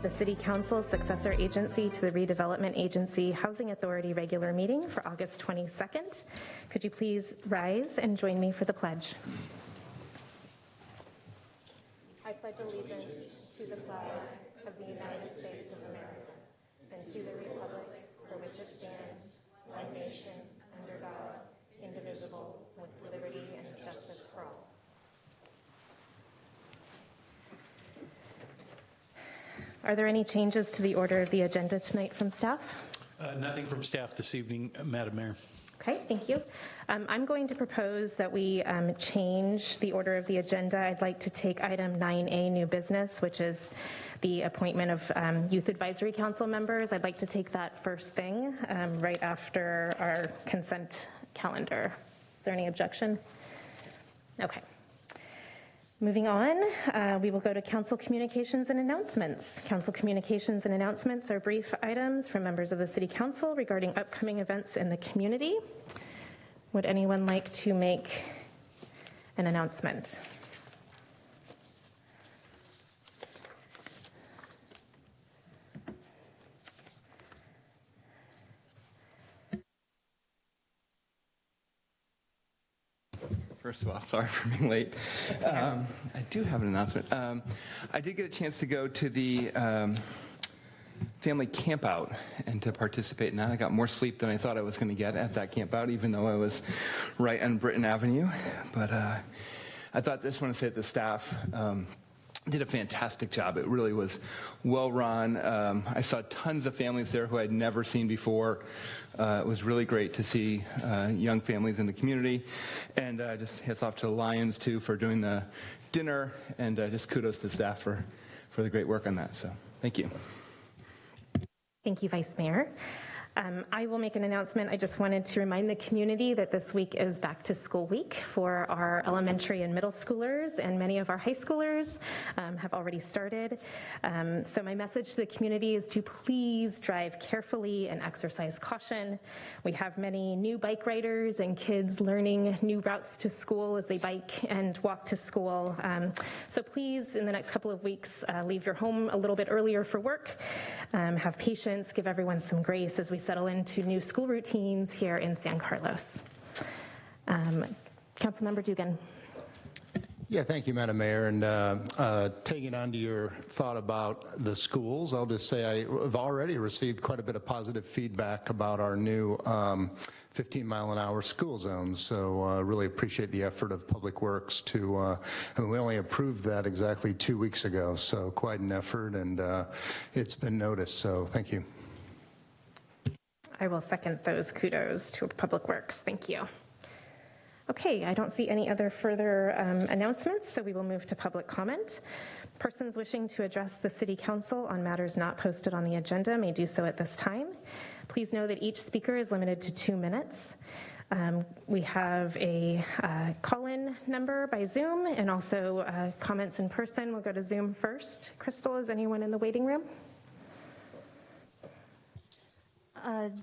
the City Council successor agency to the Redevelopment Agency Housing Authority regular meeting for August 22nd. Could you please rise and join me for the pledge? I pledge allegiance to the flag of the United States of America and to the republic for which it stands, one nation, under God, indivisible, with liberty and justice for all. Are there any changes to the order of the agenda tonight from staff? Nothing from staff this evening, Madam Mayor. Okay, thank you. I'm going to propose that we change the order of the agenda. I'd like to take item 9A, new business, which is the appointment of Youth Advisory Council members. I'd like to take that first thing right after our consent calendar. Is there any objection? Okay. Moving on, we will go to council communications and announcements. Council communications and announcements are brief items from members of the City Council regarding upcoming events in the community. Would anyone like to make an announcement? First of all, sorry for being late. I do have an announcement. I did get a chance to go to the family campout and to participate in that. I got more sleep than I thought I was going to get at that campout, even though I was right on Britton Avenue. But I thought, just want to say that the staff did a fantastic job. It really was well run. I saw tons of families there who I'd never seen before. It was really great to see young families in the community. And just hats off to the Lions, too, for doing the dinner. And just kudos to staff for the great work on that. So thank you. Thank you, Vice Mayor. I will make an announcement. I just wanted to remind the community that this week is back to school week for our elementary and middle schoolers, and many of our high schoolers have already started. So my message to the community is to please drive carefully and exercise caution. We have many new bike riders and kids learning new routes to school as they bike and walk to school. So please, in the next couple of weeks, leave your home a little bit earlier for work. Have patience, give everyone some grace as we settle into new school routines here in San Carlos. Councilmember Dugan. Yeah, thank you, Madam Mayor. And taking on to your thought about the schools, I'll just say I've already received quite a bit of positive feedback about our new 15-mile-an-hour school zones. So really appreciate the effort of Public Works to, and we only approved that exactly 2 weeks ago. So quite an effort, and it's been noticed. So thank you. I will second those kudos to Public Works. Thank you. Okay, I don't see any other further announcements, so we will move to public comment. Persons wishing to address the City Council on matters not posted on the agenda may do so at this time. Please know that each speaker is limited to 2 minutes. We have a call-in number by Zoom and also comments in person. We'll go to Zoom first. Crystal, is anyone in the waiting room?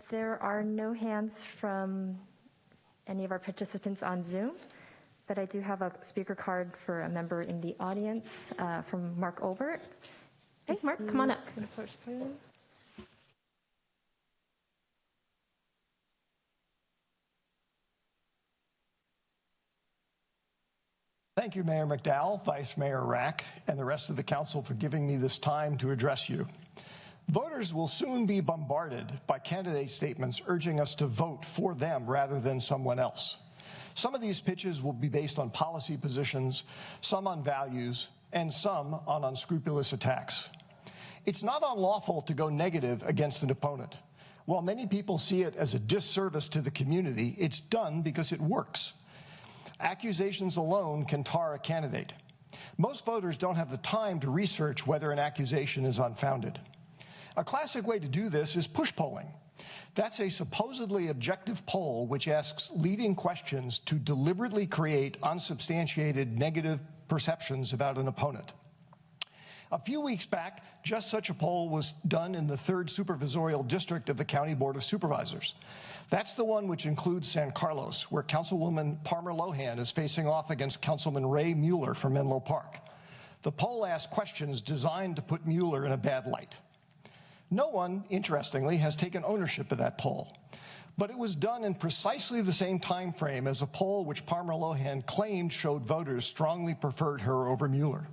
There are no hands from any of our participants on Zoom, but I do have a speaker card for a member in the audience from Mark Olbert. Hey, Mark, come on up. Thank you, Mayor McDowell, Vice Mayor Rack, and the rest of the council for giving me this time to address you. Voters will soon be bombarded by candidate statements urging us to vote for them rather than someone else. Some of these pitches will be based on policy positions, some on values, and some on unscrupulous attacks. It's not unlawful to go negative against an opponent. While many people see it as a disservice to the community, it's done because it works. Accusations alone can tar a candidate. Most voters don't have the time to research whether an accusation is unfounded. A classic way to do this is push polling. That's a supposedly objective poll which asks leading questions to deliberately create unsubstantiated negative perceptions about an opponent. A few weeks back, just such a poll was done in the 3rd Supervisorial District of the County Board of Supervisors. That's the one which includes San Carlos, where Councilwoman Palmer Lohan is facing off against Councilman Ray Mueller from Menlo Park. The poll asked questions designed to put Mueller in a bad light. No one, interestingly, has taken ownership of that poll, but it was done in precisely the same time frame as a poll which Palmer Lohan claimed showed voters strongly preferred her over Mueller.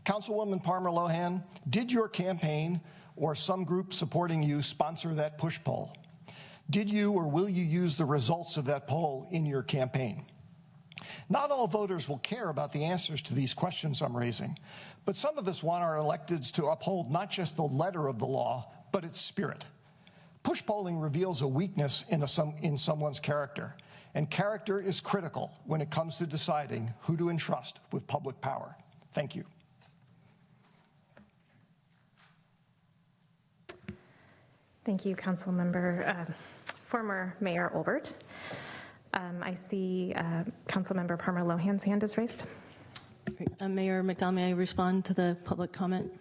Councilwoman Palmer Lohan, did your campaign or some group supporting you sponsor that push poll? Did you or will you use the results of that poll in your campaign? Not all voters will care about the answers to these questions I'm raising, but some of us want our electeds to uphold not just the letter of the law, but its spirit. Push polling reveals a weakness in someone's character, and character is critical when it comes to deciding who to entrust with public power. Thank you. Thank you, Councilmember, former Mayor Olbert. I see Councilmember Palmer Lohan's hand is raised. Mayor McDowell, may I respond to the public comment?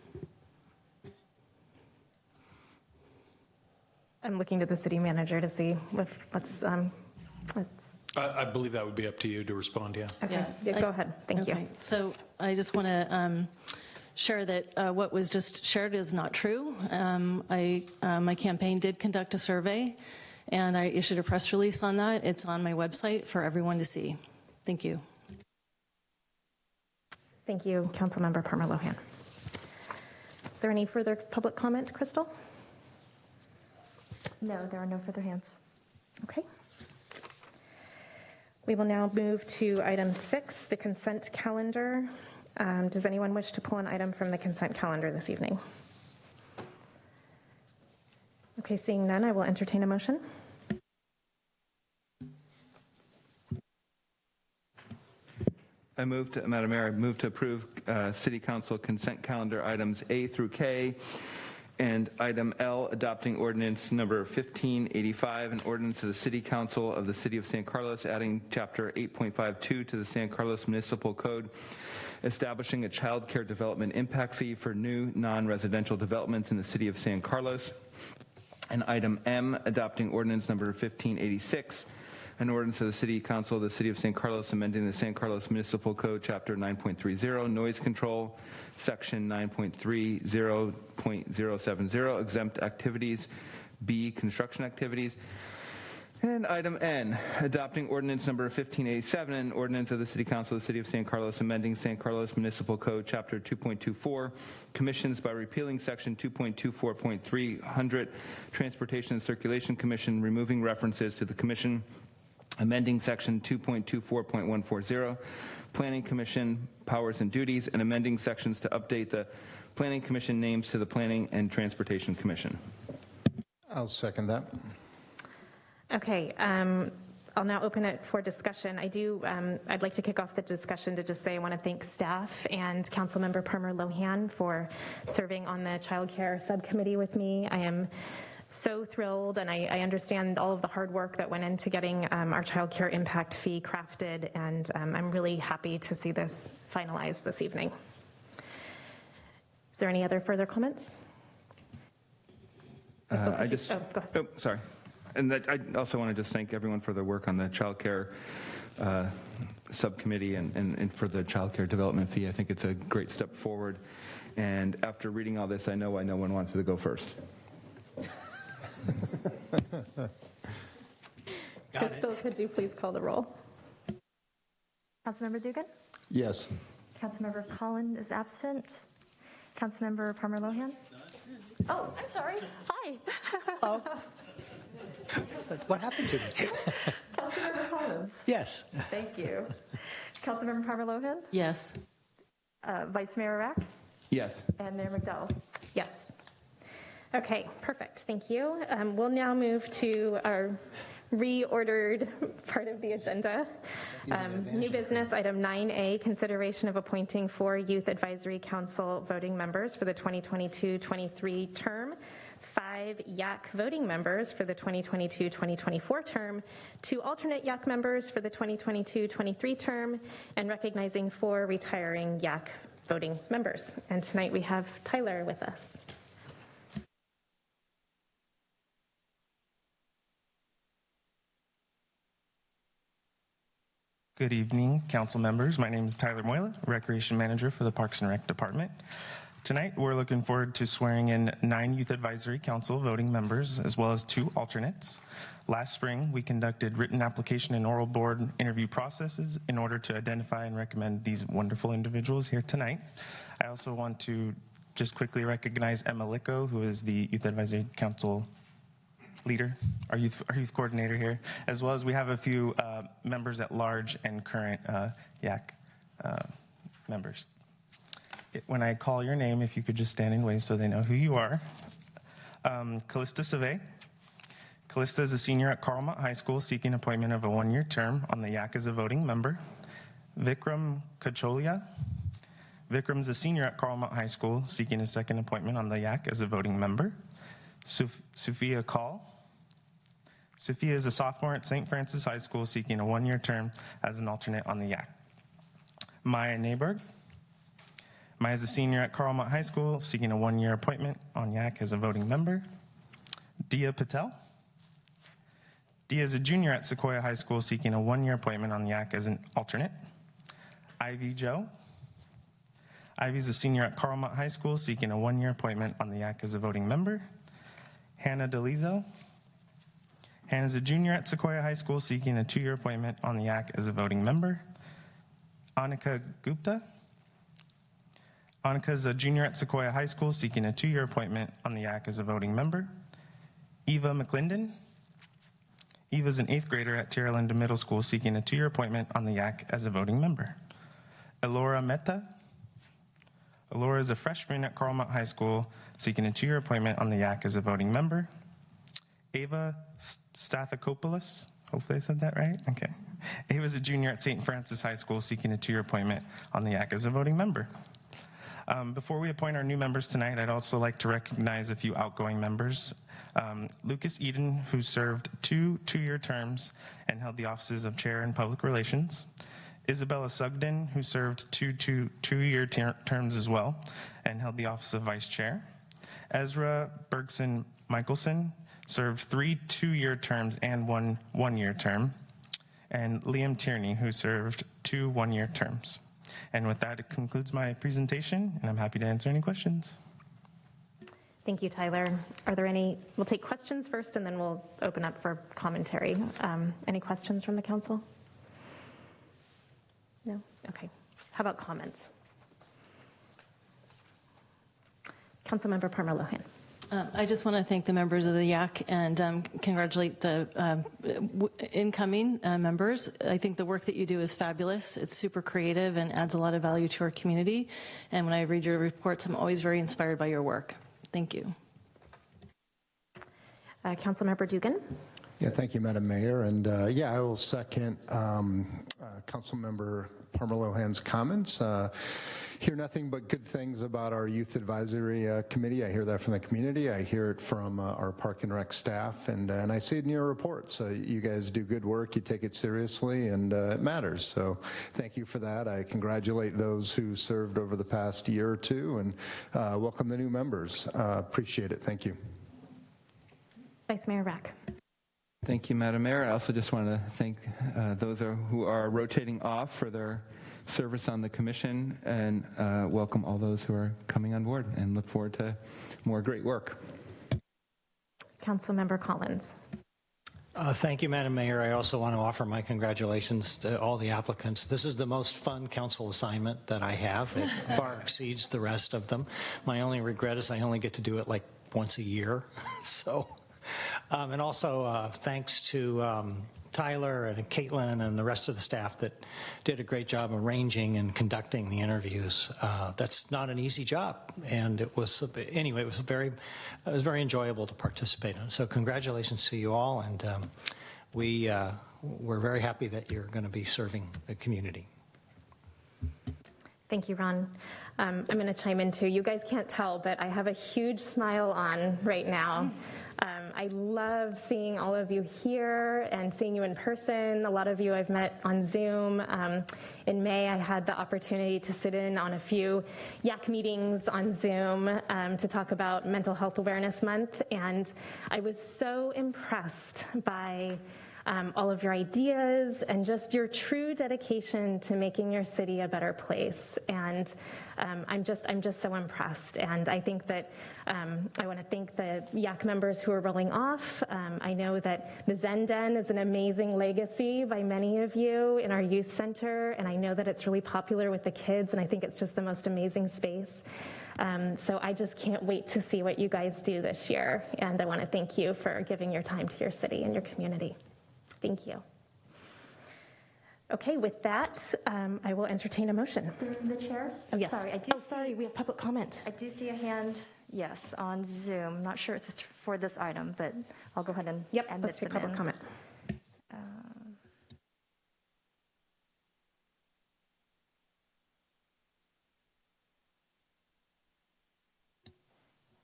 I'm looking to the city manager to see what's. I believe that would be up to you to respond, yeah. Okay, yeah, go ahead. Thank you. So I just want to share that what was just shared is not true. My campaign did conduct a survey, and I issued a press release on that. It's on my website for everyone to see. Thank you. Thank you, Councilmember Palmer Lohan. Is there any further public comment, Crystal? No, there are no further hands. Okay. We will now move to item 6, the consent calendar. Does anyone wish to pull an item from the consent calendar this evening? Okay, seeing none, I will entertain a motion. Madam Mayor, I move to approve City Council consent calendar items A through K, and item L, adopting ordinance number 1585, an ordinance of the City Council of the City of San Carlos, adding chapter 8.52 to the San Carlos Municipal Code, establishing a child care development impact fee for new non-residential developments in the City of San Carlos. And item M, adopting ordinance number 1586, an ordinance of the City Council of the City of San Carlos amending the San Carlos Municipal Code, Chapter 9.30, Noise Control, Section 9.30.070, Exempt Activities, B, Construction Activities. And item N, adopting ordinance number 1587, an ordinance of the City Council of the City of San Carlos amending San Carlos Municipal Code, Chapter 2.24, Commissions by repealing Section 2.24.300, Transportation and Circulation Commission, removing references to the Commission, amending Section 2.24.140, Planning Commission powers and duties, and amending sections to update the Planning Commission names to the Planning and Transportation Commission. I'll second that. Okay, I'll now open it for discussion. I'd like to kick off the discussion to just say I want to thank staff and Councilmember Palmer Lohan for serving on the Child Care Subcommittee with me. I am so thrilled, and I understand all of the hard work that went into getting our child care impact fee crafted, and I'm really happy to see this finalized this evening. Is there any other further comments? Crystal, go ahead. Sorry. And I also want to just thank everyone for their work on the child care subcommittee and for the child care development fee. I think it's a great step forward. And after reading all this, I know why no one wants to go first. Crystal, could you please call the roll? Councilmember Dugan? Yes. Councilmember Collin is absent. Councilmember Palmer Lohan? Oh, I'm sorry. Hi. What happened to me? Councilmember Collins? Yes. Thank you. Councilmember Palmer Lohan? Yes. Vice Mayor Rack? Yes. And Mayor McDowell? Yes. Okay, perfect. Thank you. We'll now move to our reordered part of the agenda. New business, item 9A, consideration of appointing 4 Youth Advisory Council voting members for the 2022-23 term, 5 YAC voting members for the 2022-2024 term, 2 alternate YAC members for the 2022-23 term, and recognizing 4 retiring YAC voting members. And tonight we have Tyler with us. Good evening, council members. My name is Tyler Moyla, Recreation Manager for the Parks and Rec Department. Tonight, we're looking forward to swearing in 9 Youth Advisory Council voting members, as well as 2 alternates. Last spring, we conducted written application and oral board interview processes in order to identify and recommend these wonderful individuals here tonight. I also want to just quickly recognize Emma Licko, who is the Youth Advisory Council leader, our youth coordinator here, as well as we have a few members at large and current YAC members. When I call your name, if you could just stand and wave so they know who you are. Callista Save. Callista is a senior at Carlmont High School seeking appointment of a 1-year term on the YAC as a voting member. Vikram Kacholia. Vikram is a senior at Carlmont High School seeking a second appointment on the YAC as a voting member. Sophia Call. Sophia is a sophomore at St. Francis High School seeking a 1-year term as an alternate on the YAC. Maya Neighborg. Maya is a senior at Carlmont High School seeking a 1-year appointment on YAC as a voting member. Dia Patel. Dia is a junior at Sequoia High School seeking a 1-year appointment on YAC as an alternate. Ivy Joe. Ivy is a senior at Carlmont High School seeking a 1-year appointment on the YAC as a voting member. Hannah DeLizo. Hannah is a junior at Sequoia High School seeking a 2-year appointment on the YAC as a voting member. Annika Gupta. Annika is a junior at Sequoia High School seeking a 2-year appointment on the YAC as a voting member. Eva McClendon. Eva is an 8th grader at Tierra Linda Middle School seeking a 2-year appointment on the YAC as a voting member. Elora Mehta. Elora is a freshman at Carlmont High School seeking a 2-year appointment on the YAC as a voting member. Ava Stathakopoulos, hopefully I said that right, okay. Ava is a junior at St. Francis High School seeking a 2-year appointment on the YAC as a voting member. Before we appoint our new members tonight, I'd also like to recognize a few outgoing members. Lucas Eden, who served 2 2-year terms and held the offices of Chair in Public Relations. Isabella Sugden, who served 2 2-year terms as well and held the office of Vice Chair. Ezra Bergson Michelson served 3 2-year terms and 1 1-year term. And Liam Tierney, who served 2 1-year terms. And with that, it concludes my presentation, and I'm happy to answer any questions. Thank you, Tyler. Are there any, we'll take questions first and then we'll open up for commentary. Any questions from the council? No? Okay. How about comments? Councilmember Parma Lohan. I just want to thank the members of the YAC and congratulate the incoming members. I think the work that you do is fabulous. It's super creative and adds a lot of value to our community. And when I read your reports, I'm always very inspired by your work. Thank you. Councilmember Dugan. Yeah, thank you, Madam Mayor. And yeah, I will second Councilmember Parma Lohan's comments. Hear nothing but good things about our Youth Advisory Committee. I hear that from the community. I hear it from our Park and Rec staff, and I see it in your reports. You guys do good work. You take it seriously, and it matters. So thank you for that. I congratulate those who served over the past year or two, and welcome the new members. Appreciate it. Thank you. Vice Mayor Rack. Thank you, Madam Mayor. I also just want to thank those who are rotating off for their service on the commission, and welcome all those who are coming on board, and look forward to more great work. Councilmember Collins. Thank you, Madam Mayor. I also want to offer my congratulations to all the applicants. This is the most fun council assignment that I have. It far exceeds the rest of them. My only regret is I only get to do it like once a year. So, and also thanks to Tyler and Caitlin and the rest of the staff that did a great job arranging and conducting the interviews. That's not an easy job, and it was anyway. It was very enjoyable to participate in. So congratulations to you all, and we're very happy that you're going to be serving the community. Thank you, Ron. I'm going to chime in too. You guys can't tell, but I have a huge smile on right now. I love seeing all of you here and seeing you in person. A lot of you I've met on Zoom. In May, I had the opportunity to sit in on a few YAC meetings on Zoom to talk about Mental Health Awareness Month, and I was so impressed by all of your ideas, and just your true dedication to making your city a better place. And I'm just so impressed. And I think that I want to thank the YAC members who are rolling off. I know that the Zen Den is an amazing legacy by many of you in our youth center, and I know that it's really popular with the kids, and I think it's just the most amazing space. So I just can't wait to see what you guys do this year, and I want to thank you for giving your time to your city and your community. Thank you. Okay, with that, I will entertain a motion. The chairs? Oh, yes. Sorry, we have public comment. I do see a hand, yes, on Zoom. Not sure it's for this item, but I'll go ahead and Yep, let's take public comment.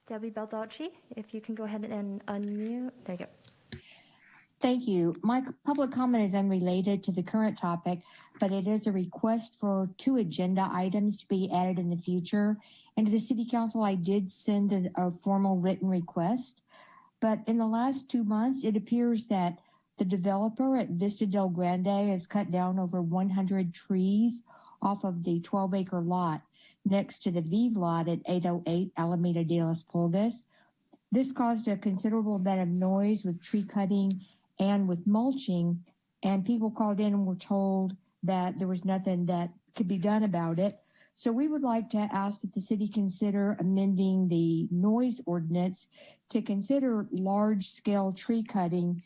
Debbie Baldacci, if you can go ahead and unmute. There you go. Thank you. My public comment is unrelated to the current topic, but it is a request for 2 agenda items to be added in the future. And to the City Council, I did send a formal written request. But in the last 2 months, it appears that the developer at Vista Del Grande has cut down over 100 trees off of the 12-acre lot next to the Vive lot at 808 Alameda de las Pulgas. This caused a considerable amount of noise with tree cutting and with mulching, and people called in and were told that there was nothing that could be done about it. So we would like to ask that the city consider amending the noise ordinance to consider large-scale tree cutting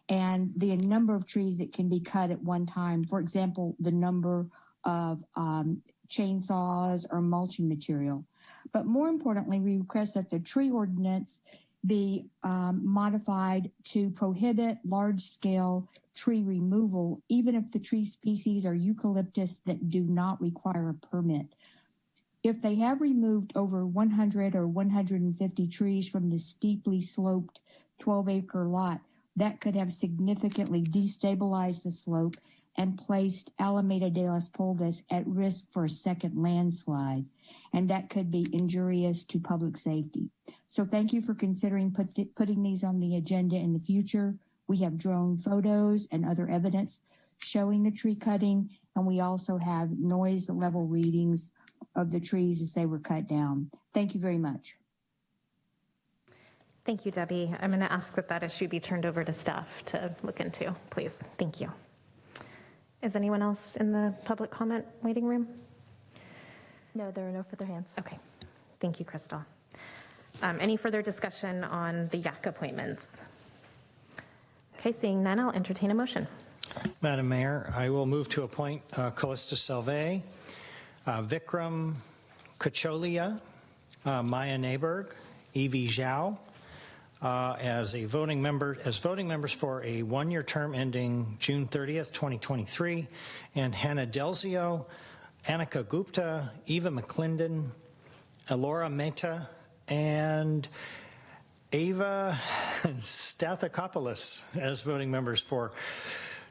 and the number of trees that can be cut at one time. For example, the number of chainsaws or mulching material. But more importantly, we request that the tree ordinance be modified to prohibit large-scale tree removal, even if the tree species are eucalyptus that do not require a permit. If they have removed over 100 or 150 trees from the steeply sloped 12-acre lot, that could have significantly destabilized the slope and placed Alameda de las Pulgas at risk for a second landslide, and that could be injurious to public safety. So thank you for considering putting these on the agenda in the future. We have drone photos and other evidence showing the tree cutting, and we also have noise level readings of the trees as they were cut down. Thank you very much. Thank you, Debbie. I'm going to ask that that issue be turned over to staff to look into, please. Thank you. Is anyone else in the public comment waiting room? No, there are no further hands. Okay. Thank you, Crystal. Any further discussion on the YAC appointments? Okay, seeing none, I'll entertain a motion. Madam Mayor, I will move to appoint Callista Salve, Vikram Kacholia, Maya Neighborg, Evie Zhao, as voting members for a 1-year term ending June 30th, 2023, and Hannah Delzio, Annika Gupta, Eva McClendon, Elora Mehta, and Ava Stathakopoulos as voting members for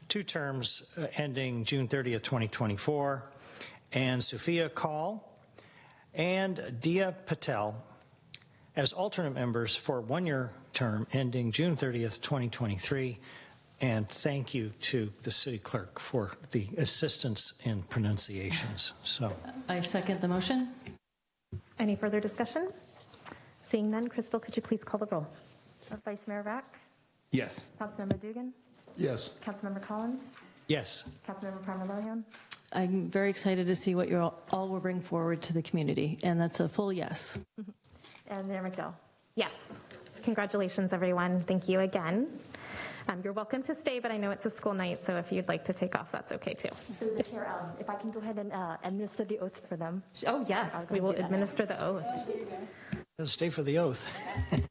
2 terms ending June 30th, 2024, and Sophia Call and Dia Patel as alternate members for a 1-year term ending June 30th, 2023. And thank you to the city clerk for the assistance in pronunciations. So I second the motion. Any further discussion? Seeing none, Crystal, could you please call the roll? Vice Mayor Rack, Yes. Councilmember Dugan, Yes. Councilmember Collins, yes. Councilmember Parmaloyan, I'm very excited to see what you all will bring forward to the community, and that's a full yes. and Mayor McDowell. Yes. Congratulations, everyone. Thank you again. You're welcome to stay, but I know it's a school night, so if you'd like to take off, that's okay too. Through the chair, if I can go ahead and administer the oath for them. Oh, yes, we will administer the oath. Stay for the oath.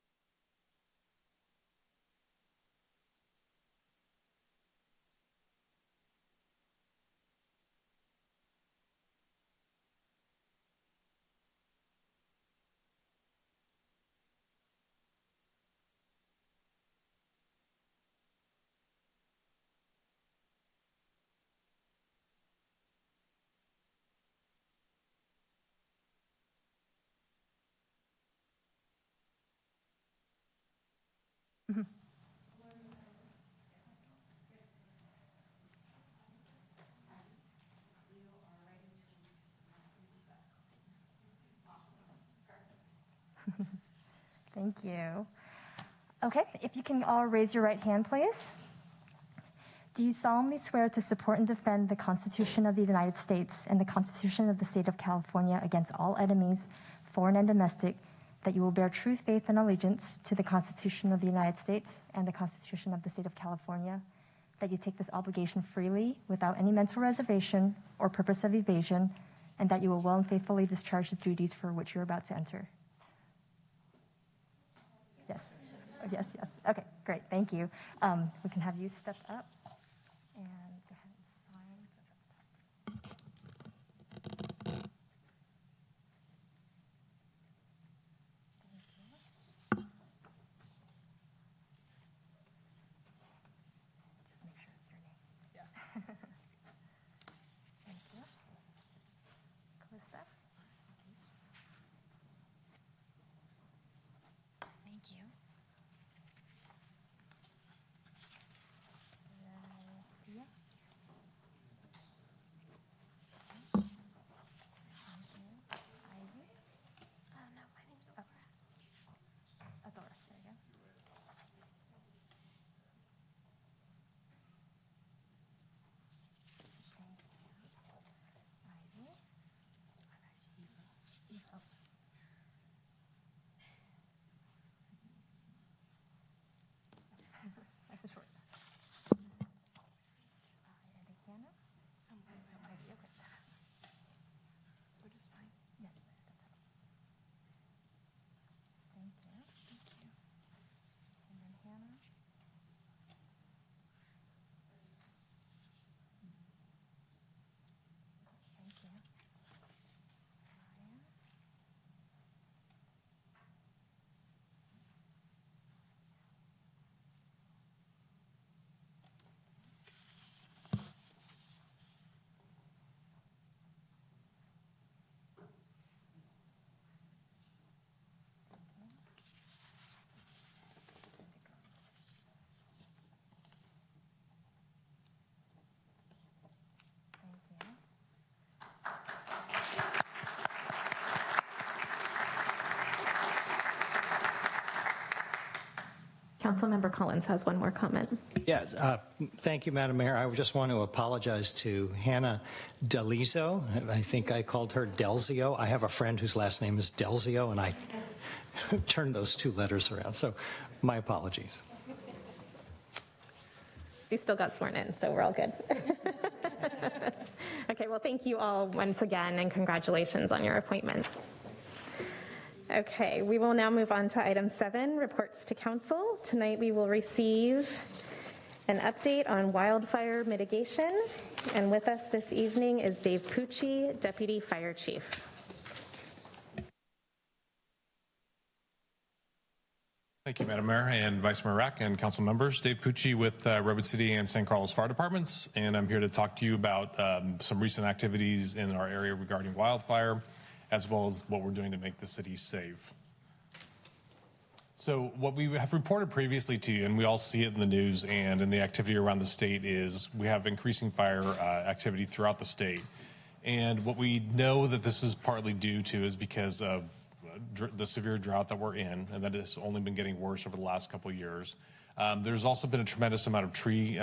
Thank you. Okay, if you can all raise your right hand, please. Do you solemnly swear to support and defend the Constitution of the United States and the Constitution of the State of California against all enemies, foreign and domestic, that you will bear true faith and allegiance to the Constitution of the United States and the Constitution of the State of California, that you take this obligation freely without any mental reservation or purpose of evasion, and that you will well and faithfully discharge the duties for which you're about to enter? Yes. Yes, yes. Okay, great. Thank you. We can have you step up and go ahead and sign. Just make sure it's your name. Yeah. Thank you. Calista. Thank you. Dia. Ivy. No, my name's Aurora. Adora. There you go. Thank you. Ivy. Evo. That's a short. And Hannah. Ivy. Okay. We'll just sign. Yes, that's it. Thank you. Thank you. And then Hannah. Thank you. Ryan. Thank you. Councilmember Collins has one more comment. Yeah, thank you, Madam Mayor. I just want to apologize to Hannah Delizio. I think I called her Delzio. I have a friend whose last name is Delzio, and I turned those two letters around. So my apologies. We still got sworn in, so we're all good. Okay, well, thank you all once again, and congratulations on your appointments. Okay, we will now move on to item 7, reports to council. Tonight we will receive an update on wildfire mitigation, and with us this evening is Dave Pucci, Deputy Fire Chief. Thank you, Madam Mayor and Vice Mayor Rack and council members. Dave Pucci with Redwood City and San Carlos Fire Departments, and I'm here to talk to you about some recent activities in our area regarding wildfire, as well as what we're doing to make the city safe. So what we have reported previously to you, and we all see it in the news and in the activity around the state, is we have increasing fire activity throughout the state. And what we know that this is partly due to is because of the severe drought that we're in, and that it's only been getting worse over the last couple of years. There's also been a tremendous amount of tree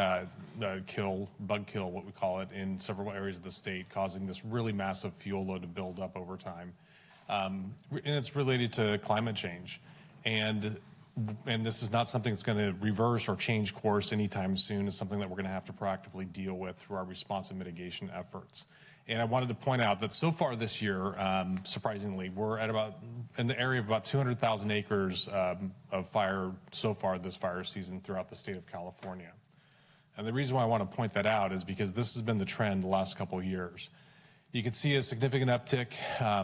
kill, bug kill, what we call it, in several areas of the state, causing this really massive fuel load to build up over time. And it's related to climate change. And this is not something that's going to reverse or change course anytime soon. It's something that we're going to have to proactively deal with through our response and mitigation efforts. And I wanted to point out that so far this year, surprisingly, we're at about, in the area of about 200,000 acres of fire so far this fire season throughout the state of California. And the reason why I want to point that out is because this has been the trend the last couple of years. You can see a significant uptick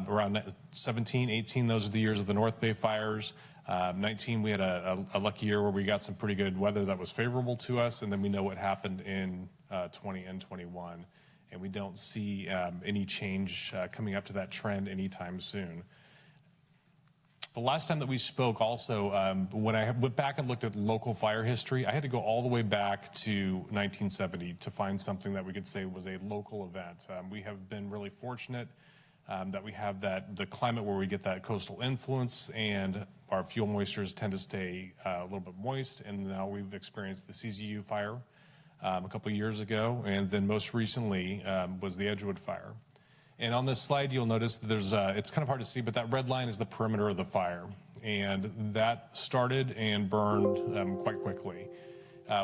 around 17, 18, those are the years of the North Bay fires. 19, we had a lucky year where we got some pretty good weather that was favorable to us, and then we know what happened in 20 and 21. And we don't see any change coming up to that trend anytime soon. The last time that we spoke also, when I went back and looked at local fire history, I had to go all the way back to 1970 to find something that we could say was a local event. We have been really fortunate that we have the climate where we get that coastal influence, and our fuel moistures tend to stay a little bit moist. And now we've experienced the CZU fire a couple of years ago, and then most recently was the Edgewood fire. And on this slide, you'll notice that there's it's kind of hard to see, but that red line is the perimeter of the fire, and that started and burned quite quickly.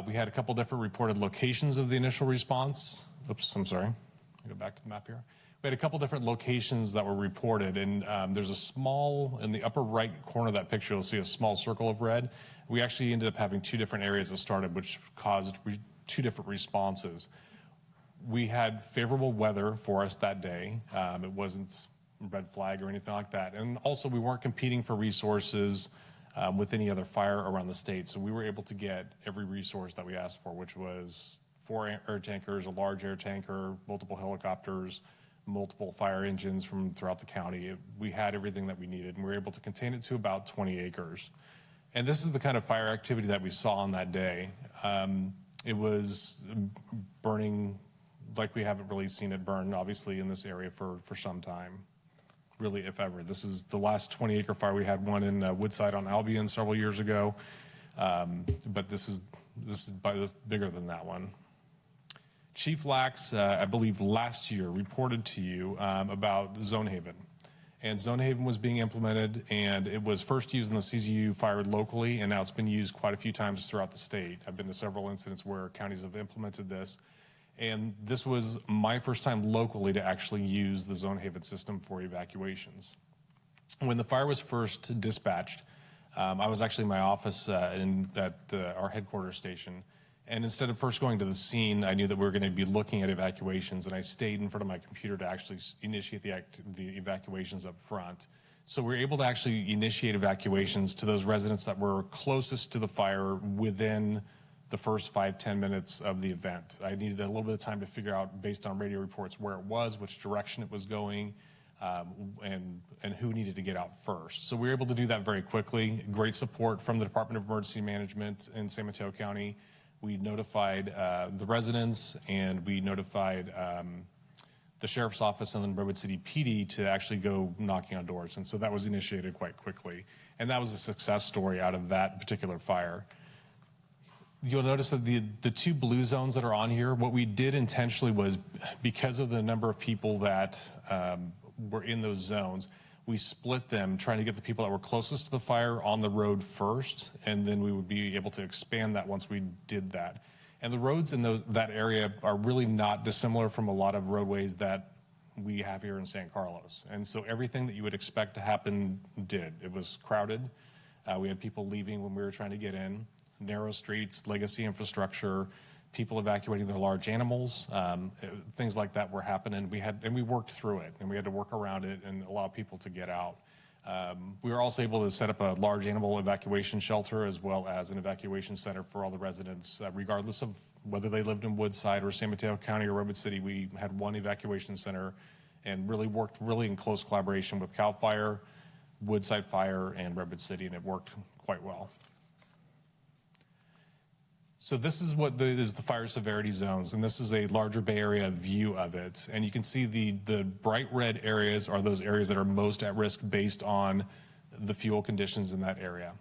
We had a couple different reported locations of the initial response. Oops, I'm sorry. I'll go back to the map here. We had a couple different locations that were reported, and there's a small, in the upper right corner of that picture, you'll see a small circle of red. We actually ended up having 2 different areas that started, which caused 2 different responses. We had favorable weather for us that day. It wasn't red flag or anything like that. And also, we weren't competing for resources with any other fire around the state. So we were able to get every resource that we asked for, which was 4 air tankers, a large air tanker, multiple helicopters, multiple fire engines from throughout the county. We had everything that we needed, and we were able to contain it to about 20 acres. And this is the kind of fire activity that we saw on that day. It was burning like we haven't really seen it burn, obviously, in this area for some time, really, if ever. This is the last 20-acre fire. We had one in Woodside on Albion several years ago, but this is bigger than that one. Chief Lax, I believe last year, reported to you about Zone Haven. And Zone Haven was being implemented, and it was first used in the CZU fire locally, and now it's been used quite a few times throughout the state. I've been to several incidents where counties have implemented this. And this was my first time locally to actually use the Zone Haven system for evacuations. When the fire was first dispatched, I was actually in my office at our headquarters station. And instead of first going to the scene, I knew that we were going to be looking at evacuations, and I stayed in front of my computer to actually initiate the evacuations up front. So we were able to actually initiate evacuations to those residents that were closest to the fire within the first 5-10 minutes of the event. I needed a little bit of time to figure out, based on radio reports, where it was, which direction it was going, and who needed to get out first. So we were able to do that very quickly. Great support from the Department of Emergency Management in San Mateo County. We notified the residents, and we notified the Sheriff's Office and then Redwood City PD to actually go knocking on doors. And so that was initiated quite quickly. And that was a success story out of that particular fire. You'll notice that the 2 blue zones that are on here, what we did intentionally was, because of the number of people that were in those zones, we split them, trying to get the people that were closest to the fire on the road first, and then we would be able to expand that once we did that. And the roads in that area are really not dissimilar from a lot of roadways that we have here in San Carlos. And so everything that you would expect to happen did. It was crowded. We had people leaving when we were trying to get in. Narrow streets, legacy infrastructure, people evacuating their large animals, things like that were happening. We worked through it, and we had to work around it and allow people to get out. We were also able to set up a large animal evacuation shelter, as well as an evacuation center for all the residents, regardless of whether they lived in Woodside or San Mateo County or Redwood City. We had one evacuation center and really worked in close collaboration with CAL FIRE, Woodside Fire, and Redwood City, and it worked quite well. So this is what is the fire severity zones, and this is a larger Bay Area view of it. And you can see the bright red areas are those areas that are most at risk based on the fuel conditions in that area.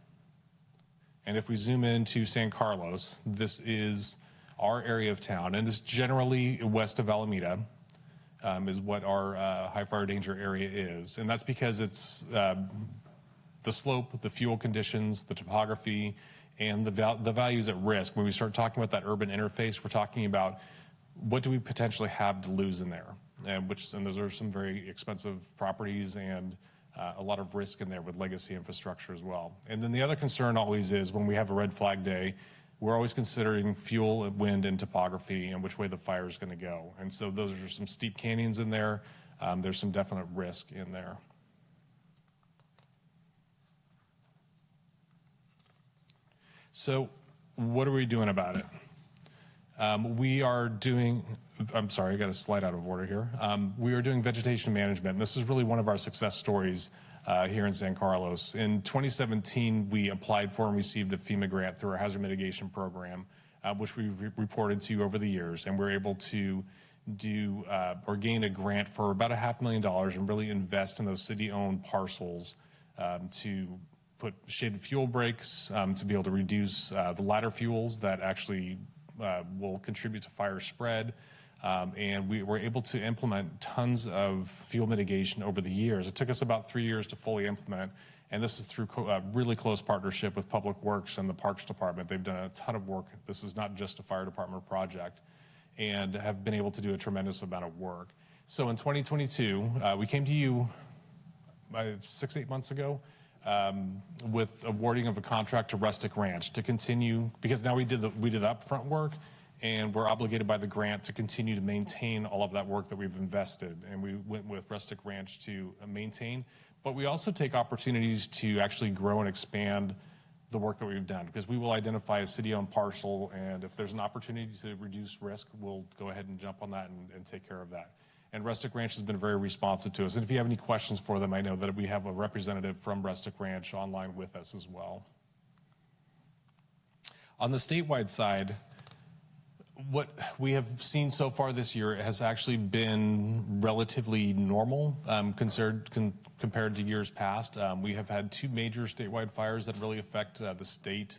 And if we zoom into San Carlos, this is our area of town, and it's generally west of Alameda, is what our high fire danger area is. And that's because it's the slope, the fuel conditions, the topography, and the values at risk. When we start talking about that urban interface, we're talking about what do we potentially have to lose in there, and those are some very expensive properties and a lot of risk in there with legacy infrastructure as well. And then the other concern always is when we have a red flag day, we're always considering fuel, wind, and topography and which way the fire is going to go. And so those are some steep canyons in there. There's some definite risk in there. So what are we doing about it? We are doing, I'm sorry, I got a slide out of order here. We are doing vegetation management. This is really one of our success stories here in San Carlos. In 2017, we applied for and received a FEMA grant through our hazard mitigation program, which we reported to you over the years, and we're able to do or gain a grant for about $500,000 and really invest in those city-owned parcels to put shaded fuel breaks, to be able to reduce the ladder fuels that actually will contribute to fire spread. And we were able to implement tons of fuel mitigation over the years. It took us about 3 years to fully implement, and this is through a really close partnership with Public Works and the Parks Department. They've done a ton of work. This is not just a fire department project, and have been able to do a tremendous amount of work. So in 2022, we came to you 6-8 months ago with awarding of a contract to Rustic Ranch to continue, because now we did the upfront work, and we're obligated by the grant to continue to maintain all of that work that we've invested. And we went with Rustic Ranch to maintain, but we also take opportunities to actually grow and expand the work that we've done, because we will identify a city-owned parcel, and if there's an opportunity to reduce risk, we'll go ahead and jump on that and take care of that. And Rustic Ranch has been very responsive to us. And if you have any questions for them, I know that we have a representative from Rustic Ranch online with us as well. On the statewide side, what we have seen so far this year has actually been relatively normal compared to years past. We have had 2 major statewide fires that really affect the state.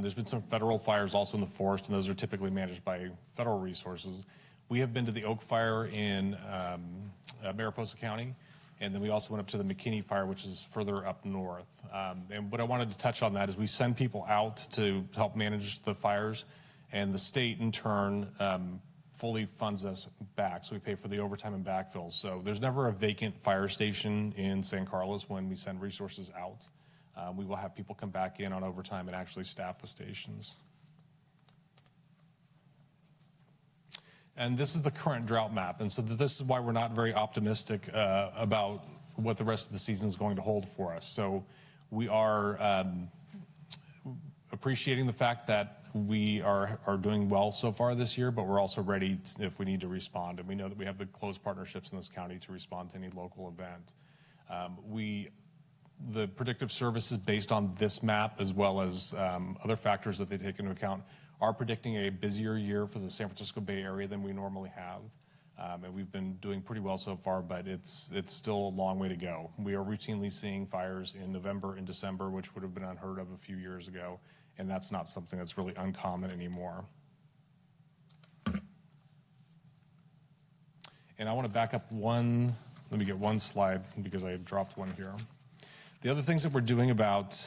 There's been some federal fires also in the forest, and those are typically managed by federal resources. We have been to the Oak Fire in Mariposa County, and then we also went up to the McKinney Fire, which is further up north. And what I wanted to touch on that is we send people out to help manage the fires, and the state, in turn, fully funds us back. So we pay for the overtime and backfills. So there's never a vacant fire station in San Carlos when we send resources out. We will have people come back in on overtime and actually staff the stations. And this is the current drought map. And so this is why we're not very optimistic about what the rest of the season is going to hold for us. So we are appreciating the fact that we are doing well so far this year, but we're also ready if we need to respond. And we know that we have the close partnerships in this county to respond to any local event. The predictive services based on this map, as well as other factors that they take into account, are predicting a busier year for the San Francisco Bay Area than we normally have. And we've been doing pretty well so far, but it's still a long way to go. We are routinely seeing fires in November and December, which would have been unheard of a few years ago. And that's not something that's really uncommon anymore. And I want to back up let me get one slide because I dropped one here. The other things that we're doing about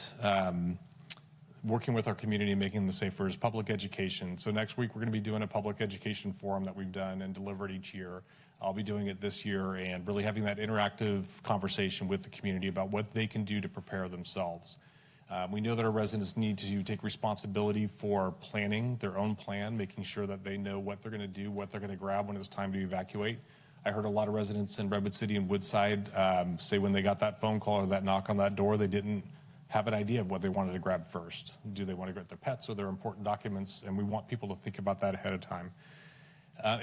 working with our community and making them safer is public education. So next week we're going to be doing a public education forum that we've done and delivered each year. I'll be doing it this year and really having that interactive conversation with the community about what they can do to prepare themselves. We know that our residents need to take responsibility for planning their own plan, making sure that they know what they're going to do, what they're going to grab when it's time to evacuate. I heard a lot of residents in Redwood City and Woodside say when they got that phone call or that knock on that door, they didn't have an idea of what they wanted to grab first. Do they want to grab their pets or their important documents? And we want people to think about that ahead of time.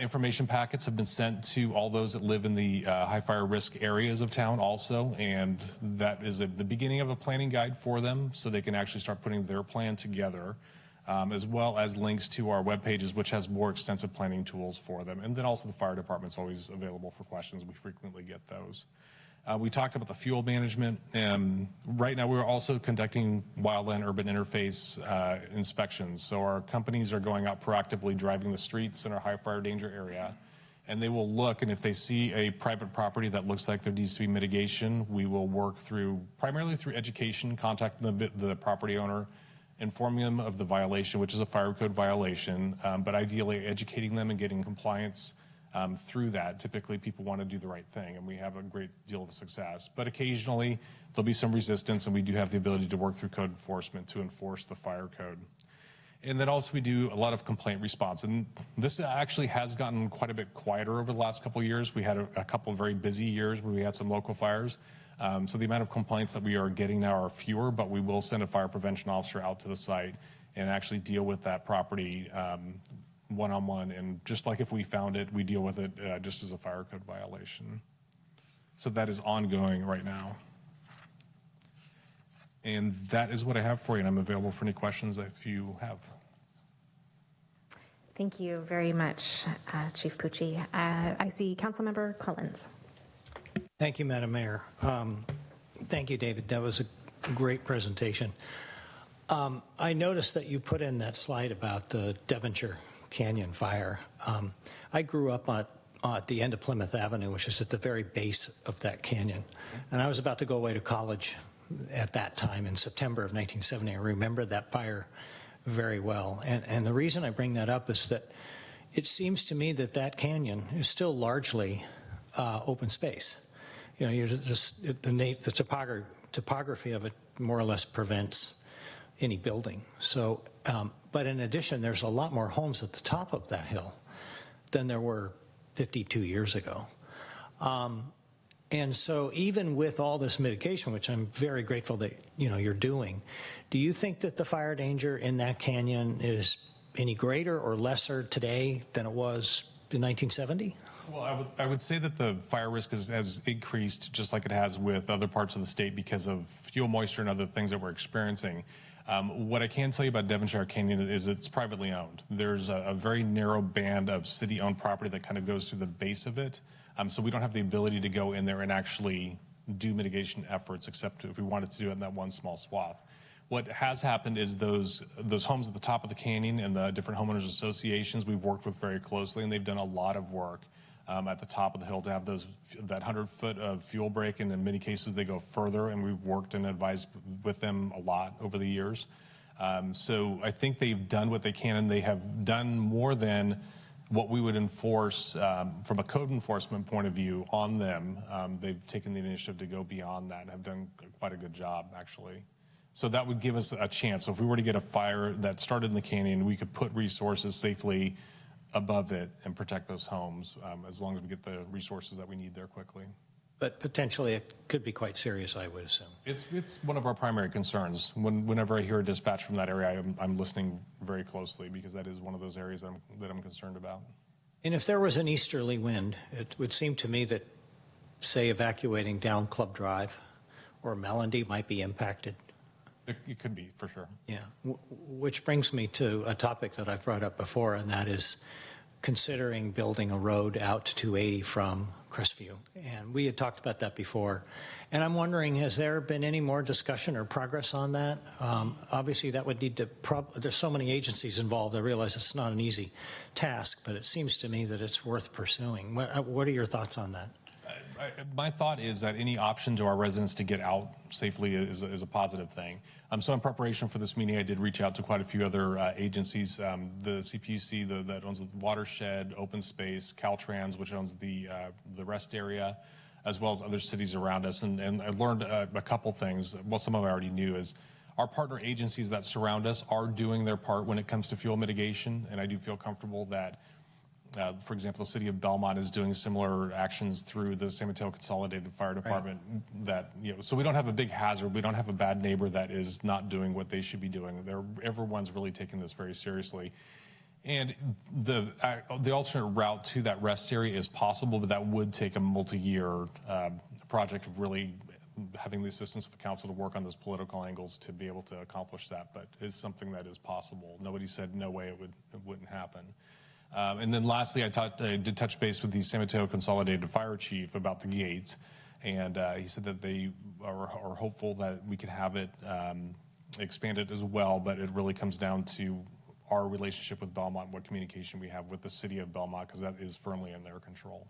Information packets have been sent to all those that live in the high fire risk areas of town also, and that is the beginning of a planning guide for them so they can actually start putting their plan together, as well as links to our web pages, which has more extensive planning tools for them. And then also the fire department's always available for questions. We frequently get those. We talked about the fuel management. Right now, we're also conducting wildland urban interface inspections. So our companies are going out proactively driving the streets in our high fire danger area, and they will look, and if they see a private property that looks like there needs to be mitigation, we will work primarily through education, contacting the property owner, informing them of the violation, which is a fire code violation, but ideally educating them and getting compliance through that. Typically, people want to do the right thing, and we have a great deal of success. But occasionally, there'll be some resistance, and we do have the ability to work through code enforcement to enforce the fire code. And then also we do a lot of complaint response. And this actually has gotten quite a bit quieter over the last couple of years. We had a couple of very busy years where we had some local fires. So the amount of complaints that we are getting now are fewer, but we will send a fire prevention officer out to the site and actually deal with that property one-on-one, and just like if we found it, we deal with it just as a fire code violation. So that is ongoing right now. And that is what I have for you, and I'm available for any questions if you have. Thank you very much, Chief Pucci. I see Councilmember Collins. Thank you, Madam Mayor. Thank you, David. That was a great presentation. I noticed that you put in that slide about the Devonshire Canyon fire. I grew up at the end of Plymouth Avenue, which is at the very base of that canyon. And I was about to go away to college at that time in September of 1970. I remember that fire very well. And the reason I bring that up is that it seems to me that that canyon is still largely open space. You know, you're just, the topography of it more or less prevents any building. So, but in addition, there's a lot more homes at the top of that hill than there were 52 years ago. And so even with all this mitigation, which I'm very grateful that, you know, you're doing, do you think that the fire danger in that canyon is any greater or lesser today than it was in 1970? Well, I would say that the fire risk has increased just like it has with other parts of the state because of fuel moisture and other things that we're experiencing. What I can tell you about Devonshire Canyon is it's privately owned. There's a very narrow band of city-owned property that kind of goes through the base of it. So we don't have the ability to go in there and actually do mitigation efforts, except if we wanted to do it in that one small swath. What has happened is those homes at the top of the canyon and the different homeowners associations we've worked with very closely, and they've done a lot of work at the top of the hill to have that 100-foot of fuel break, and in many cases they go further, and we've worked and advised with them a lot over the years. So I think they've done what they can, and they have done more than what we would enforce from a code enforcement point of view on them. They've taken the initiative to go beyond that and have done quite a good job, actually. So that would give us a chance. So if we were to get a fire that started in the canyon, we could put resources safely above it and protect those homes as long as we get the resources that we need there quickly. But potentially it could be quite serious, I would assume. It's one of our primary concerns. Whenever I hear a dispatch from that area, I'm listening very closely because that is one of those areas that I'm concerned about. And if there was an easterly wind, it would seem to me that, say, evacuating down Club Drive or Melody might be impacted. It could be, for sure. Yeah, which brings me to a topic that I've brought up before, and that is considering building a road out to 280 from Crestview. And we had talked about that before. And I'm wondering, has there been any more discussion or progress on that? Obviously, that would need to, there's so many agencies involved. I realize it's not an easy task, but it seems to me that it's worth pursuing. What are your thoughts on that? My thought is that any option to our residents to get out safely is a positive thing. So in preparation for this meeting, I did reach out to quite a few other agencies. The CPUC that owns the watershed, open space, Caltrans, which owns the rest area, as well as other cities around us. And I learned a couple things. Well, some of them I already knew is our partner agencies that surround us are doing their part when it comes to fuel mitigation. And I do feel comfortable that for example, the city of Belmont is doing similar actions through the San Mateo Consolidated Fire Department. Right. That, you know, so we don't have a big hazard. We don't have a bad neighbor that is not doing what they should be doing. Everyone's really taking this very seriously. And the alternate route to that rest area is possible, but that would take a multi-year project of really having the assistance of the council to work on those political angles to be able to accomplish that. But it's something that is possible. Nobody said no way it wouldn't happen. And then lastly, I did touch base with the San Mateo Consolidated Fire Chief about the gate, and he said that they are hopeful that we could have it expanded as well, but it really comes down to our relationship with Belmont, what communication we have with the city of Belmont, because that is firmly in their control.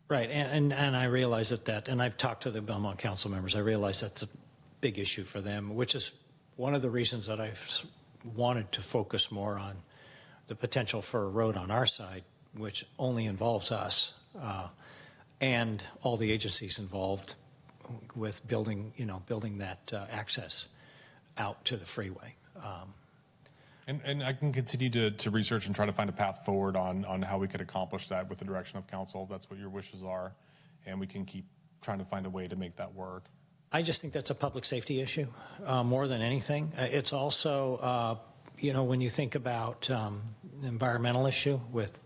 Right, and I realize that, and I've talked to the Belmont council members, I realize that's a big issue for them, which is one of the reasons that I've wanted to focus more on the potential for a road on our side, which only involves us and all the agencies involved with building that access out to the freeway. And I can continue to research and try to find a path forward on how we could accomplish that with the direction of council, if that's what your wishes are, and we can keep trying to find a way to make that work. I just think that's a public safety issue more than anything. It's also when you think about environmental issue with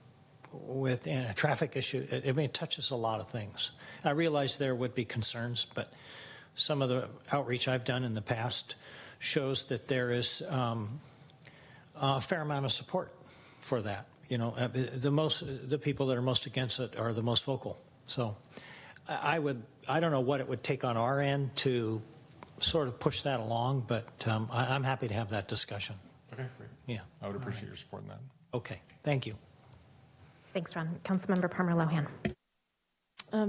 a traffic issue, it touches a lot of things. I realize there would be concerns, but some of the outreach I've done in the past shows that there is a fair amount of support for that. the people that are most against it are the most vocal. So I don't know what it would take on our end to sort of push that along, but I'm happy to have that discussion. Okay, great. Yeah. I would appreciate your support in that. Okay, thank you. Thanks, Ron. Councilmember Palmer Lohan.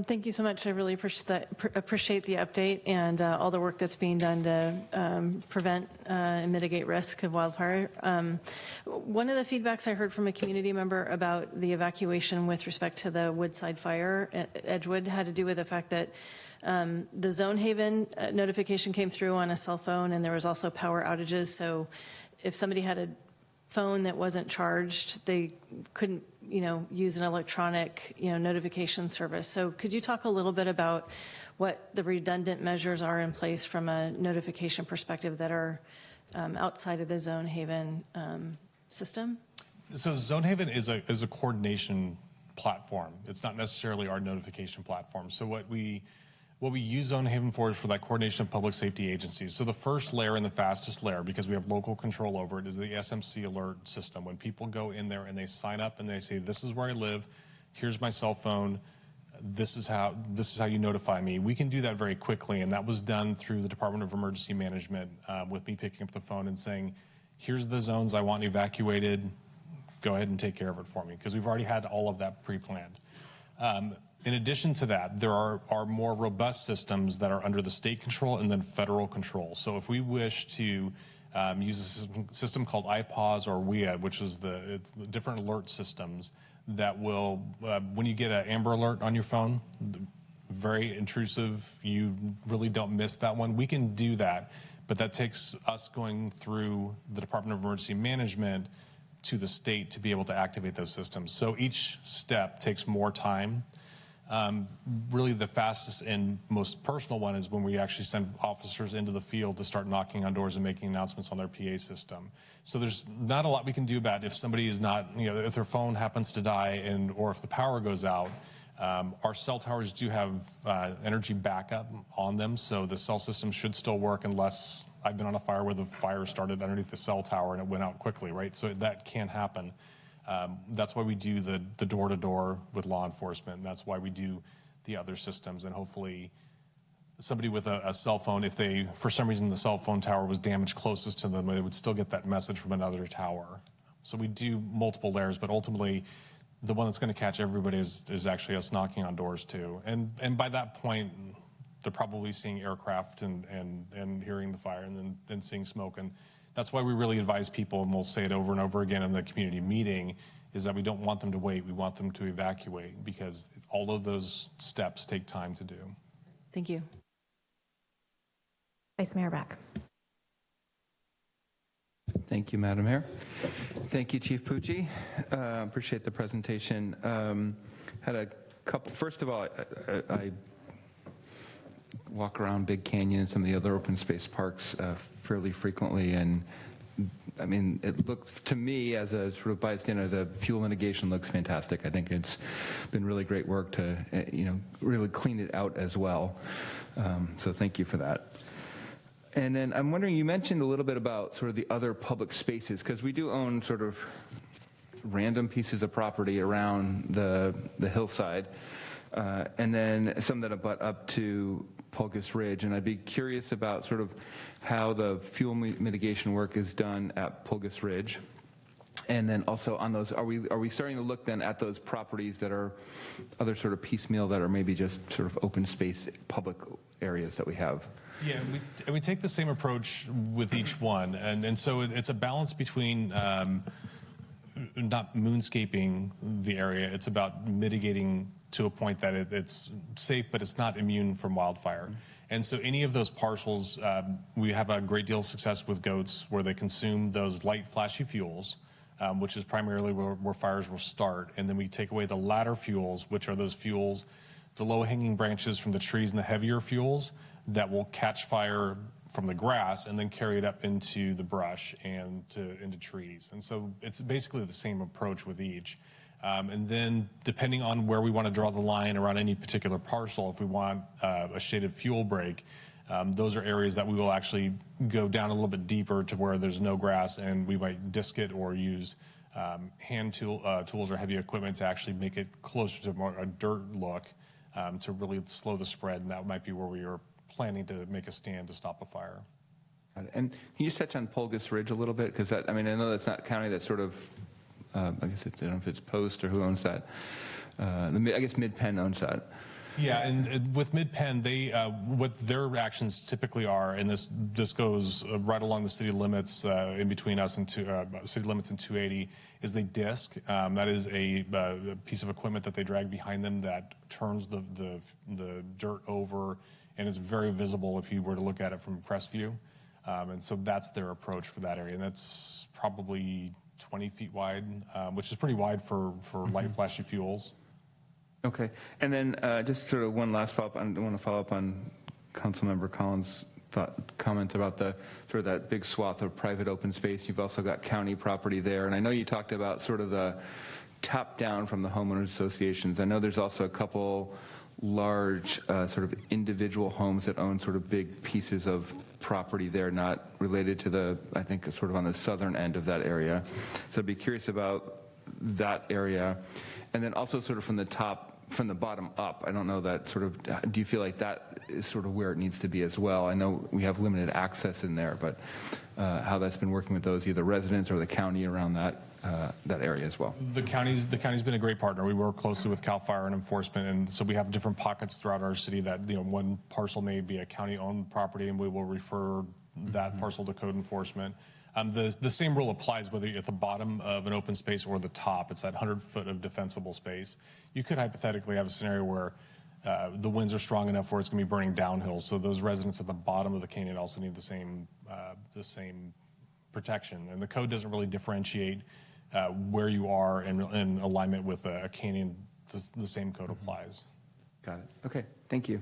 Thank you so much. I really appreciate the update and all the work that's being done to prevent and mitigate risk of wildfire. One of the feedbacks I heard from a community member about the evacuation with respect to the Woodside fire at Edgewood had to do with the fact that the Zone Haven notification came through on a cell phone, and there was also power outages. So if somebody had a phone that wasn't charged, they couldn't use an electronic notification service. So could you talk a little bit about what the redundant measures are in place from a notification perspective that are outside of the Zone Haven system? So Zone Haven is a coordination platform. It's not necessarily our notification platform. So what we use Zone Haven for is for that coordination of public safety agencies. So the first layer and the fastest layer, because we have local control over it, is the SMC alert system. When people go in there and they sign up and they say, this is where I live, here's my cell phone, this is how you notify me. We can do that very quickly, and that was done through the Department of Emergency Management with me picking up the phone and saying, here's the zones I want evacuated, go ahead and take care of it for me, because we've already had all of that pre-planned. In addition to that, there are more robust systems that are under the state control and then federal control. So if we wish to use a system called IPAWS or WIA, which is the different alert systems that will, when you get an Amber Alert on your phone, very intrusive, you really don't miss that one. We can do that, but that takes us going through the Department of Emergency Management to the state to be able to activate those systems. So each step takes more time. Really the fastest and most personal one is when we actually send officers into the field to start knocking on doors and making announcements on their PA system. So there's not a lot we can do about it. If somebody is not, if their phone happens to die or if the power goes out, our cell towers do have energy backup on them. So the cell system should still work unless I've been on a fire where the fire started underneath the cell tower and it went out quickly, right? So that can happen. That's why we do the door-to-door with law enforcement. And that's why we do the other systems. And hopefully somebody with a cell phone, if for some reason the cell phone tower was damaged closest to them, they would still get that message from another tower. So we do multiple layers, but ultimately the one that's going to catch everybody is actually us knocking on doors too. And by that point, they're probably seeing aircraft and hearing the fire and then seeing smoke. And that's why we really advise people, and we'll say it over and over again in the community meeting, is that we don't want them to wait. We want them to evacuate, because all of those steps take time to do. Thank you. Vice Mayor Rack. Thank you, Madam Mayor. Thank you, Chief Pucci. Appreciate the presentation. Had a couple. First of all, I walk around Big Canyon and some of the other open space parks fairly frequently, and I mean, it looks to me as a sort of bystander, the fuel mitigation looks fantastic. I think it's been really great work to really clean it out as well. So thank you for that. And then I'm wondering, you mentioned a little bit about sort of the other public spaces, because we do own sort of random pieces of property around the hillside, and then some that abut up to Pulgus Ridge. And I'd be curious about sort of how the fuel mitigation work is done at Pulgus Ridge. And then also on those, are we starting to look then at those properties that are other sort of piecemeal that are maybe just sort of open space public areas that we have? Yeah, we take the same approach with each one. And so it's a balance between not moonscaping the area. It's about mitigating to a point that it's safe, but it's not immune from wildfire. And so any of those parcels, we have a great deal of success with goats where they consume those light, flashy fuels, which is primarily where fires will start. And then we take away the ladder fuels, which are those fuels, the low-hanging branches from the trees and the heavier fuels that will catch fire from the grass and then carry it up into the brush and into trees. And so it's basically the same approach with each. And then depending on where we want to draw the line around any particular parcel, if we want a shaded fuel break, those are areas that we will actually go down a little bit deeper to where there's no grass, and we might disc it or use tools or heavy equipment to actually make it closer to more a dirt look to really slow the spread. And that might be where we are planning to make a stand to stop a fire. And can you just touch on Polgus Ridge a little bit? Because I know that's not county, that's sort of, I guess I don't know if it's Post or who owns that. I guess Mid-Penn owns that. Yeah, and with Mid-Penn, they what their actions typically are, and this goes right along the city limits in between us and city limits and 280, is they disc. That is a piece of equipment that they drag behind them that turns the dirt over, and is very visible if you were to look at it from crest view. And so that's their approach for that area, and that's probably 20 feet wide, which is pretty wide for light flashy fuels. Okay, and then just sort of one last follow-up. I want to follow up on Councilmember Collins' comment about the sort of that big swath of private open space. You've also got county property there, and I know you talked about sort of the top-down from the homeowners associations. I know there's also a couple large sort of individual homes that own sort of big pieces of property there, not related to the, I think, sort of on the southern end of that area. So I'd be curious about that area. And then also sort of from the bottom up, I don't know that sort of, do you feel like that is sort of where it needs to be as well? I know we have limited access in there, but how that's been working with those, either residents or the county around that area as well. The county's been a great partner. We work closely with CAL FIRE and enforcement, and so we have different pockets throughout our city that, one parcel may be a county-owned property, and we will refer that parcel to code enforcement. The same rule applies whether you're at the bottom of an open space or the top. It's that 100-foot of defensible space. You could hypothetically have a scenario where the winds are strong enough where it's going to be burning downhill. So those residents at the bottom of the canyon also need the same protection. And the code doesn't really differentiate where you are in alignment with a canyon. The same code applies. Got it. Okay. Thank you.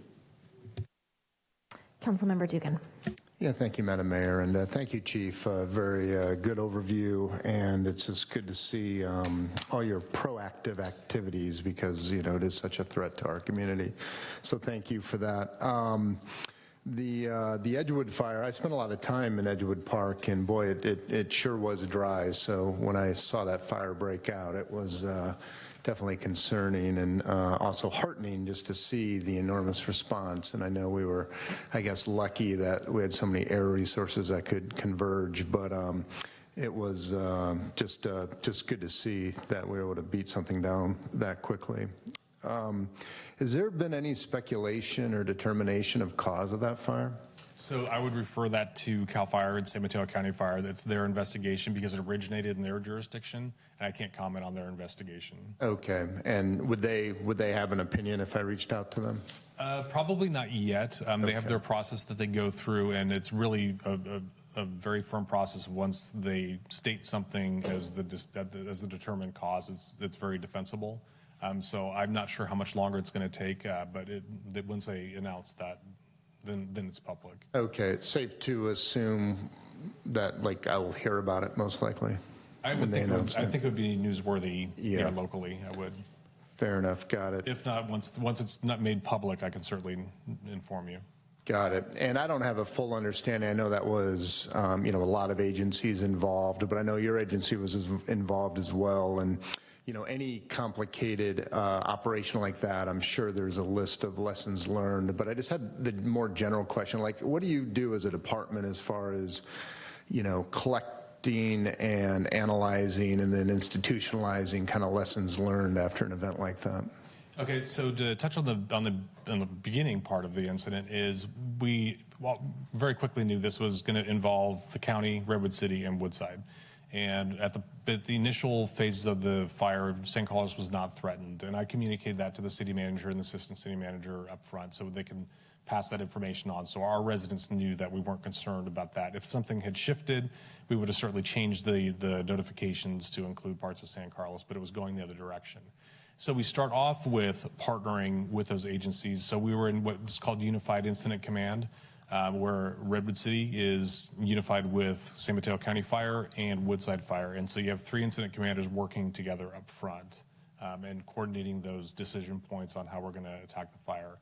Councilmember Dugan. Yeah, thank you, Madam Mayor, and thank you, Chief. Very good overview, and it's just good to see all your proactive activities because, it is such a threat to our community. So thank you for that. The Edgewood fire, I spent a lot of time in Edgewood Park, and boy, it sure was dry. So when I saw that fire break out, it was definitely concerning and also heartening just to see the enormous response. And I know we were, I guess, lucky that we had so many air resources that could converge, but it was just good to see that we were able to beat something down that quickly. Has there been any speculation or determination of cause of that fire? So I would refer that to CAL FIRE and San Mateo County Fire. That's their investigation because it originated in their jurisdiction, and I can't comment on their investigation. Okay, and would they have an opinion if I reached out to them? Probably not yet. They have their process that they go through, and it's really a very firm process. Once they state something as the determined cause, it's very defensible. So I'm not sure how much longer it's going to take, but once they announce that, then it's public. Okay, it's safe to assume that I will hear about it most likely. I think it would be newsworthy locally. I would. Fair enough. Got it. If not, once it's not made public, I can certainly inform you. Got it. And I don't have a full understanding. I know that was, a lot of agencies involved, but I know your agency was involved as well. And any complicated operation like that, I'm sure there's a list of lessons learned. But I just had the more general question, what do you do as a department as far as, collecting and analyzing and then institutionalizing kind of lessons learned after an event like that? Okay, so to touch on the beginning part of the incident is we very quickly knew this was going to involve the county, Redwood City, and Woodside. And at the initial phases of the fire, St. Carlos was not threatened. And I communicated that to the city manager and the assistant city manager up front so they can pass that information on. So our residents knew that we weren't concerned about that. If something had shifted, we would have certainly changed the notifications to include parts of San Carlos, but it was going the other direction. So we start off with partnering with those agencies. So we were in what's called Unified Incident Command, where Redwood City is unified with San Mateo County Fire and Woodside Fire. And so you have 3 incident commanders working together up front and coordinating those decision points on how we're going to attack the fire.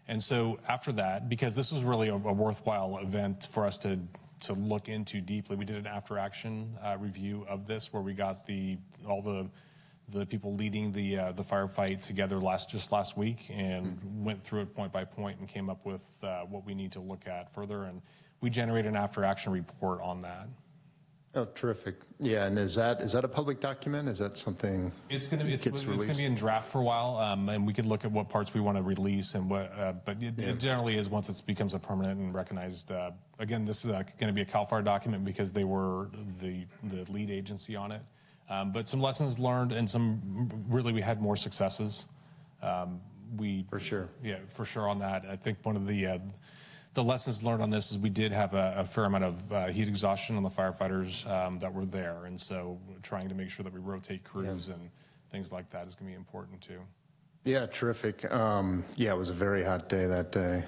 And so after that, because this was really a worthwhile event for us to to look into deeply. We did an after-action review of this where we got all the people leading the firefight together just last week and went through it point by point and came up with what we need to look at further. And we generated an after-action report on that. Oh, terrific. Yeah, and is that a public document? Is that something it's going to be in draft for a while, and we can look at what parts we want to release and what. But it generally is once it becomes a permanent and recognized. Again, this is going to be a CAL FIRE document because they were the lead agency on it. But some lessons learned and we had more successes. For sure. Yeah, for sure on that. I think one of the lessons learned on this is we did have a fair amount of heat exhaustion on the firefighters that were there. And so trying to make sure that we rotate crews and things like that is going to be important too. Yeah, terrific. It was a very hot day that day.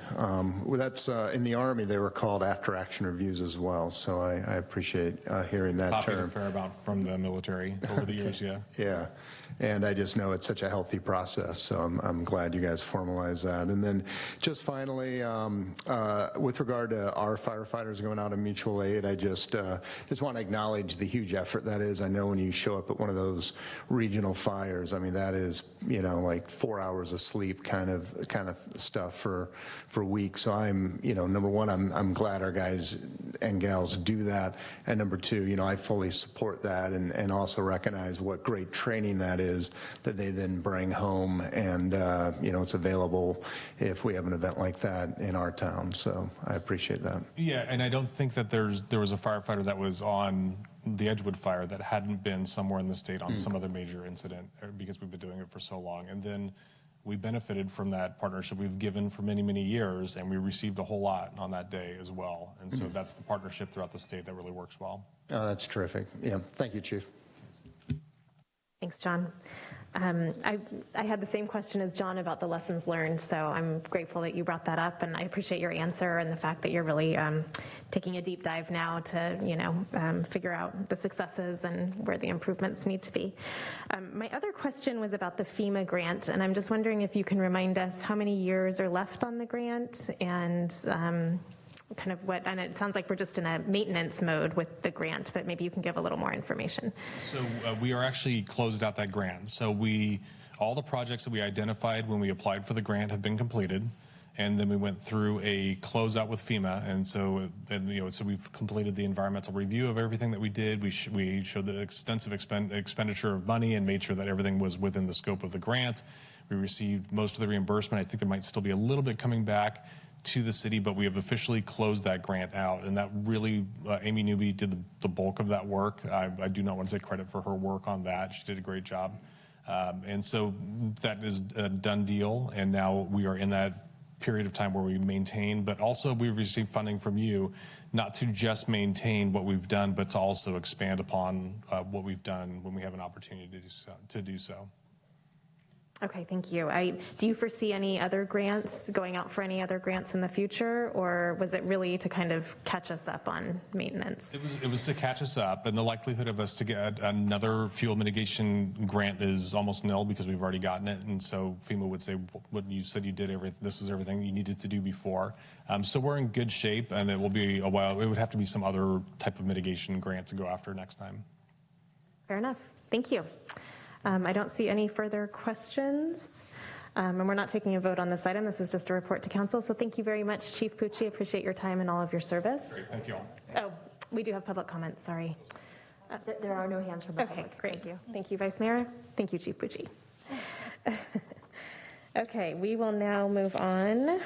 That's in the Army, they were called after-action reviews as well. So I appreciate hearing that Copied term. a fair amount from the military over the years, yeah. Yeah, and I just know it's such a healthy process, so I'm glad you guys formalize that. And then just finally, with regard to our firefighters going out in mutual aid, I just want to acknowledge the huge effort that is. I know when you show up at one of those regional fires, I mean, that is, like 4 hours of sleep kind of stuff for weeks. So I'm, number one, I'm glad our guys and gals do that. And number two, I fully support that and also recognize what great training that is that they then bring home. And, it's available if we have an event like that in our town. So I appreciate that. Yeah, and I don't think that there was a firefighter that was on the Edgewood fire that hadn't been somewhere in the state on some other major incident because we've been doing it for so long. And then we benefited from that partnership we've given for many, many years, and we received a whole lot on that day as well. And so that's the partnership throughout the state that really works well. Oh, that's terrific. Yeah, thank you, Chief. Thanks, John. I had the same question as John about the lessons learned, so I'm grateful that you brought that up, and I appreciate your answer and the fact that you're really taking a deep dive now to, figure out the successes and where the improvements need to be. My other question was about the FEMA grant, and I'm just wondering if you can remind us how many years are left on the grant and kind of and it sounds like we're just in a maintenance mode with the grant, but maybe you can give a little more information. So we are actually closed out that grant. So all the projects that we identified when we applied for the grant have been completed. And then we went through a closeout with FEMA. And so we've completed the environmental review of everything that we did. We showed the extensive expenditure of money and made sure that everything was within the scope of the grant. We received most of the reimbursement. I think there might still be a little bit coming back to the city, but we have officially closed that grant out. And that really, Amy Newby did the bulk of that work. I do not want to take credit for her work on that. She did a great job. And so that is a done deal. And now we are in that period of time where we maintain, but also we've received funding from you, not to just maintain what we've done, but to also expand upon what we've done when we have an opportunity to do so. Okay, thank you. Do you foresee any other grants, going out for any other grants in the future, or was it really to kind of catch us up on maintenance? It was to catch us up, and the likelihood of us to get another fuel mitigation grant is almost nil because we've already gotten it, and so FEMA would say, what you said you did, this is everything you needed to do before. So we're in good shape, and it will be a while. It would have to be some other type of mitigation grant to go after next time. Fair enough. Thank you. I don't see any further questions, and we're not taking a vote on this item. This is just a report to council. So thank you very much, Chief Pucci. Appreciate your time and all of your service. Great, thank you all. Oh, we do have public comments, sorry. There are no hands from the Okay, public. great. Thank you, Vice Mayor. Thank you, Chief Pucci. Okay, we will now move on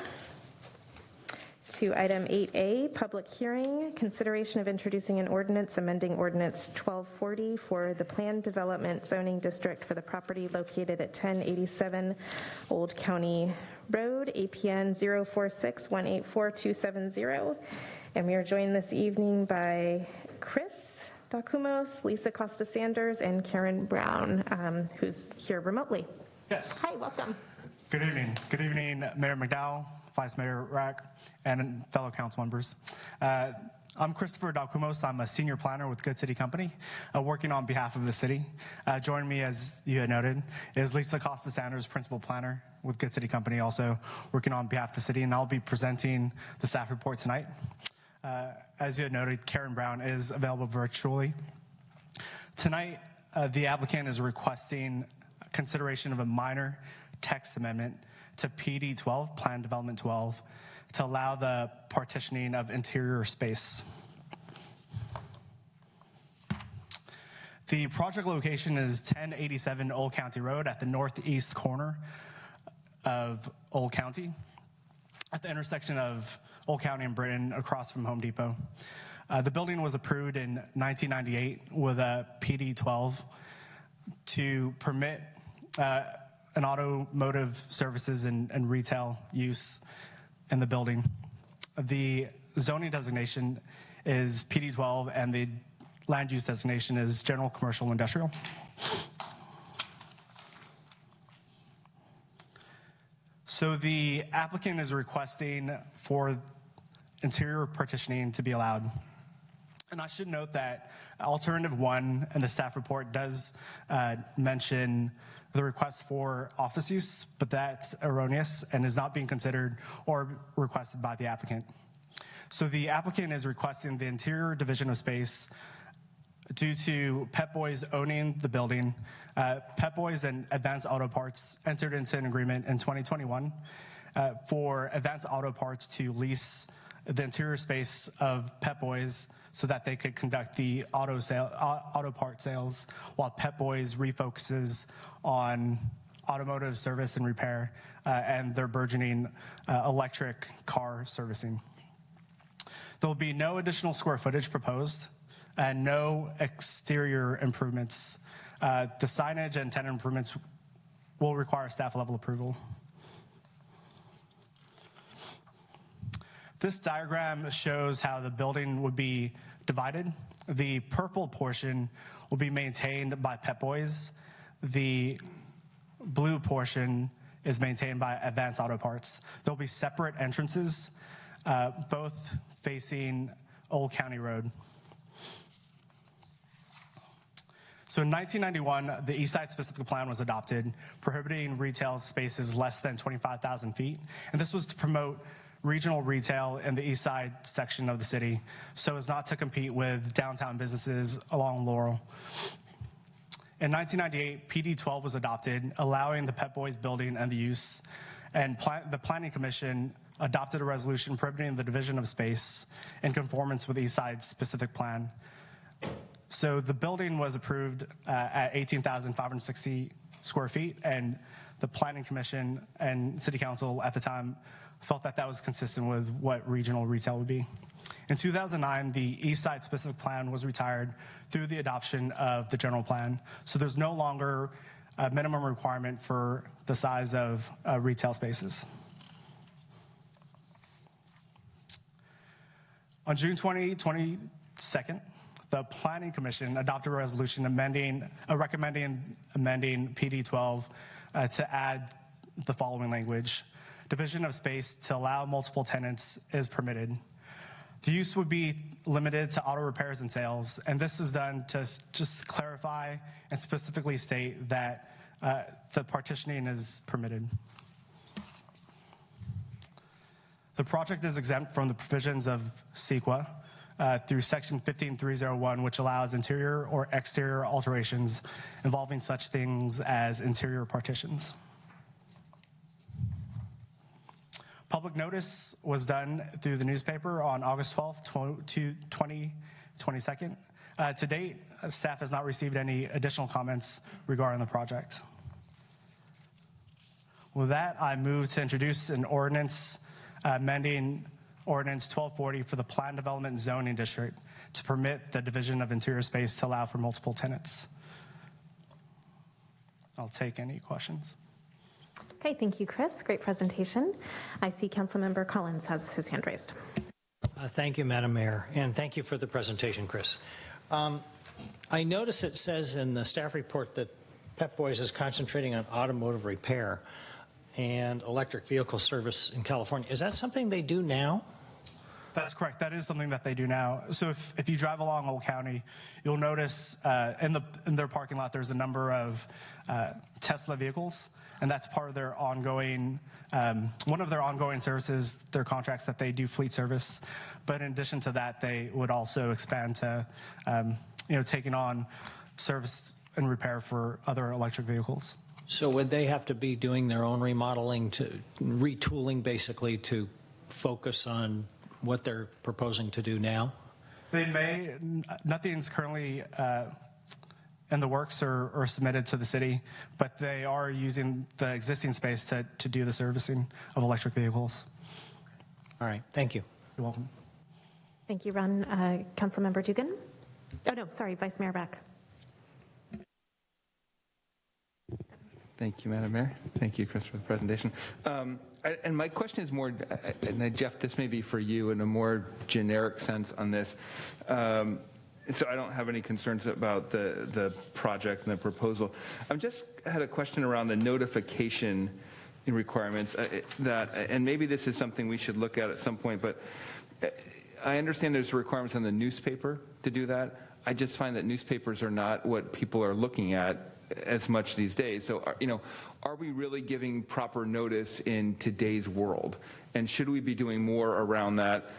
to item 8A, public hearing, consideration of introducing an ordinance amending ordinance 1240 for the planned development zoning district for the property located at 1087 Old County Road, APN 046184270. And we are joined this evening by Chris Dacumos, Lisa Costa Sanders, and Karen Brown, who's here remotely. Yes. Hi, welcome. Good evening. Good evening, Mayor McDowell, Vice Mayor Rack, and fellow council members. I'm Christopher Dacumos. I'm a senior planner with Good City Company, working on behalf of the city. Joining me, as you had noted, is Lisa Costa Sanders, principal planner with Good City Company, also working on behalf of the city, and I'll be presenting the staff report tonight. As you had noted, Karen Brown is available virtually. Tonight, the applicant is requesting consideration of a minor text amendment to PD 12, Plan Development 12, to allow the partitioning of interior space. The project location is 1087 Old County Road at the northeast corner of Old County, at the intersection of Old County and Britton, across from Home Depot. The building was approved in 1998 with a PD 12 to permit an automotive services and retail use in the building. The zoning designation is PD 12 and the land use designation is general commercial industrial. So the applicant is requesting for interior partitioning to be allowed. And I should note that alternative 1 in the staff report does mention the request for office use, but that's erroneous and is not being considered or requested by the applicant. So the applicant is requesting the interior division of space due to Pep Boys owning the building. Pep Boys and Advanced Auto Parts entered into an agreement in 2021 for Advanced Auto Parts to lease the interior space of Pep Boys so that they could conduct the auto part sales, while Pep Boys refocuses on automotive service and repair and their burgeoning electric car servicing. There will be no additional square footage proposed and no exterior improvements. The signage and tenant improvements will require staff level approval. This diagram shows how the building would be divided. The purple portion will be maintained by Pep Boys. The blue portion is maintained by Advanced Auto Parts. There'll be separate entrances, both facing Old County Road. So in 1991, the East Side Specific Plan was adopted, prohibiting retail spaces less than 25,000 feet. And this was to promote regional retail in the East Side section of the city, so as not to compete with downtown businesses along Laurel. In 1998, PD 12 was adopted, allowing the Pep Boys building and the use, and the Planning Commission adopted a resolution prohibiting the division of space in conformance with East Side Specific Plan. So the building was approved at 18,560 square feet, and the Planning Commission and City Council at the time felt that that was consistent with what regional retail would be. In 2009, the East Side Specific Plan was retired through the adoption of the general plan. So there's no longer a minimum requirement for the size of retail spaces. On June 22nd, the Planning Commission adopted a resolution recommending amending PD 12 to add the following language. Division of space to allow multiple tenants is permitted. The use would be limited to auto repairs and sales, and this is done to just clarify and specifically state that the partitioning is permitted. The project is exempt from the provisions of CEQA through Section 15301, which allows interior or exterior alterations involving such things as interior partitions. Public notice was done through the newspaper on August 12th, 2022. To date, staff has not received any additional comments regarding the project. With that, I move to introduce an ordinance amending Ordinance 1240 for the Plan Development Zoning District to permit the division of interior space to allow for multiple tenants. I'll take any questions. Okay, thank you, Chris. Great presentation. I see Councilmember Collins has his hand raised. Thank you, Madam Mayor, and thank you for the presentation, Chris. I notice it says in the staff report that Pep Boys is concentrating on automotive repair and electric vehicle service in California. Is that something they do now? That's correct. That is something that they do now. So if you drive along Old County, you'll notice in their parking lot there's a number of Tesla vehicles, and that's part of their ongoing, one of their ongoing services, their contracts that they do fleet service. But in addition to that, they would also expand to, taking on service and repair for other electric vehicles. So would they have to be doing their own remodeling, retooling basically to focus on what they're proposing to do now? They may. Nothing's currently in the works or submitted to the city, but they are using the existing space to do the servicing of electric vehicles. All right, thank you. You're welcome. Thank you, Ron. Councilmember Dugan? Oh, no, sorry, Vice Mayor Rack. Thank you, Madam Mayor. Thank you, Chris, for the presentation. And my question is more, and Jeff, this may be for you in a more generic sense on this. So I don't have any concerns about the project and the proposal. I've just had a question around the notification requirements and maybe this is something we should look at some point, but I understand there's requirements on the newspaper to do that. I just find that newspapers are not what people are looking at as much these days. So, are we really giving proper notice in today's world? And should we be doing more around that?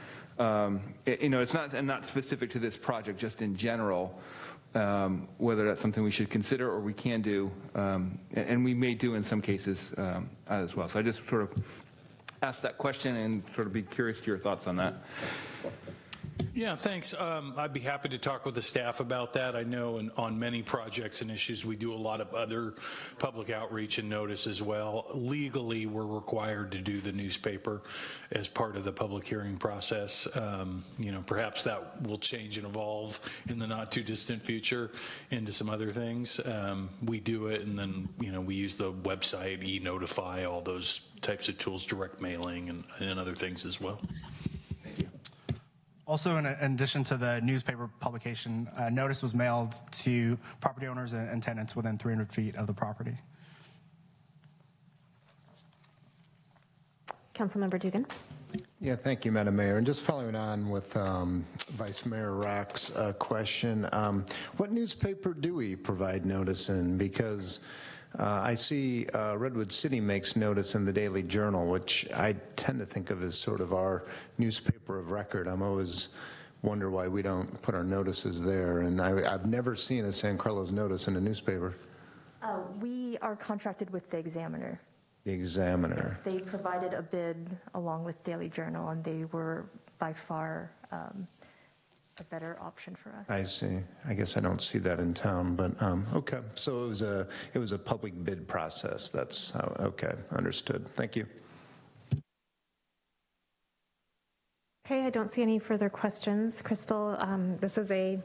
It's not specific to this project, just in general, whether that's something we should consider or we can do, and we may do in some cases as well. So I just sort of ask that question and sort of be curious to your thoughts on that. Yeah, thanks. I'd be happy to talk with the staff about that. I know on many projects and issues, we do a lot of other public outreach and notice as well. Legally, we're required to do the newspaper as part of the public hearing process. Perhaps that will change and evolve in the not too distant future into some other things. We do it, and then, we use the website, e-notify, all those types of tools, direct mailing and other things as well. Also, in addition to the newspaper publication, notice was mailed to property owners and tenants within 300 feet of the property. Councilmember Dugan. Yeah, thank you, Madam Mayor. And just following on with Vice Mayor Rack's question, what newspaper do we provide notice in? Because I see Redwood City makes notice in the Daily Journal, which I tend to think of as sort of our newspaper of record. I'm always wonder why we don't put our notices there. And I've never seen a San Carlos notice in a newspaper. We are contracted with the Examiner. The Examiner. Yes, they provided a bid along with Daily Journal, and they were by far a better option for us. I see. I guess I don't see that in town, but okay. So it was a public bid process. That's how, okay, understood. Thank you. Okay, I don't see any further questions. Crystal, this is a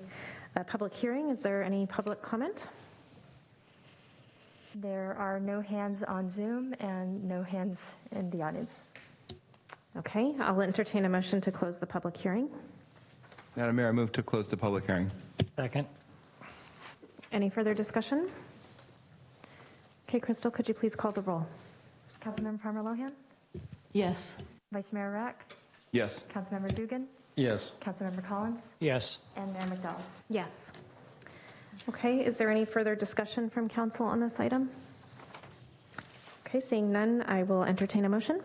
public hearing. Is there any public comment? There are no hands on Zoom and no hands in the audience. Okay, I'll entertain a motion to close the public hearing. Madam Mayor, I move to close the public hearing. Second. Any further discussion? Okay, Crystal, could you please call the roll? Councilmember Palmer Lohan? Yes. Vice Mayor Rack? Yes. Councilmember Dugan? Yes. Councilmember Collins? Yes. And Mayor McDowell? Yes. Okay, is there any further discussion from council on this item? Okay, seeing none, I will entertain a motion.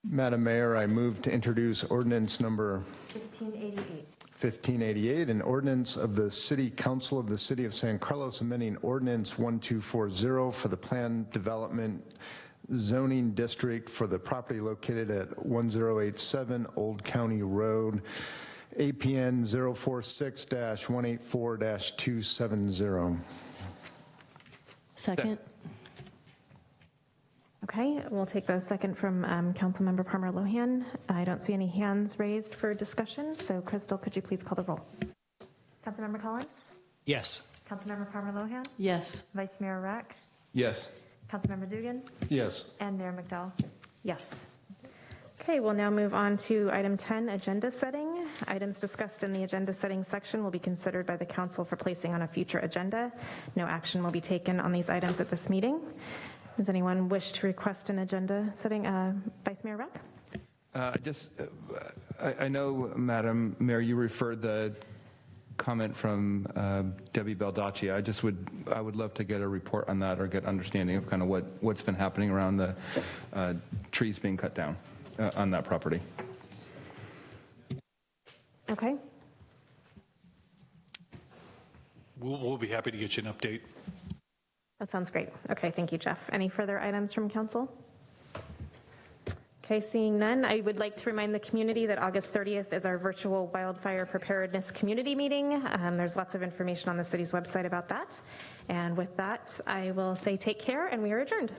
Madam Mayor, I move to introduce ordinance number 1588, an ordinance of the City Council of the City of San Carlos amending Ordinance 1240 for the planned development zoning district for the property located at 1087 Old County Road, APN 046-184-270. Second. Okay, we'll take the second from Councilmember Palmer Lohan. I don't see any hands raised for discussion, so Crystal, could you please call the roll? Councilmember Collins? Yes. Councilmember Palmer Lohan? Yes. Vice Mayor Rack? Yes. Councilmember Dugan? Yes. And Mayor McDowell? Yes. Okay, we'll now move on to item 10, agenda setting. Items discussed in the agenda setting section will be considered by the council for placing on a future agenda. No action will be taken on these items at this meeting. Does anyone wish to request an agenda setting? Vice Mayor Rack? I know, Madam Mayor, you referred the comment from Debbie Baldacci. I would love to get a report on that or get understanding of kind of what's been happening around the trees being cut down on that property. Okay. We'll be happy to get you an update. That sounds great. Okay, thank you, Jeff. Any further items from council? Okay, seeing none, I would like to remind the community that August 30th is our virtual wildfire preparedness community meeting. There's lots of information on the city's website about that. And with that, I will say take care, and we are adjourned.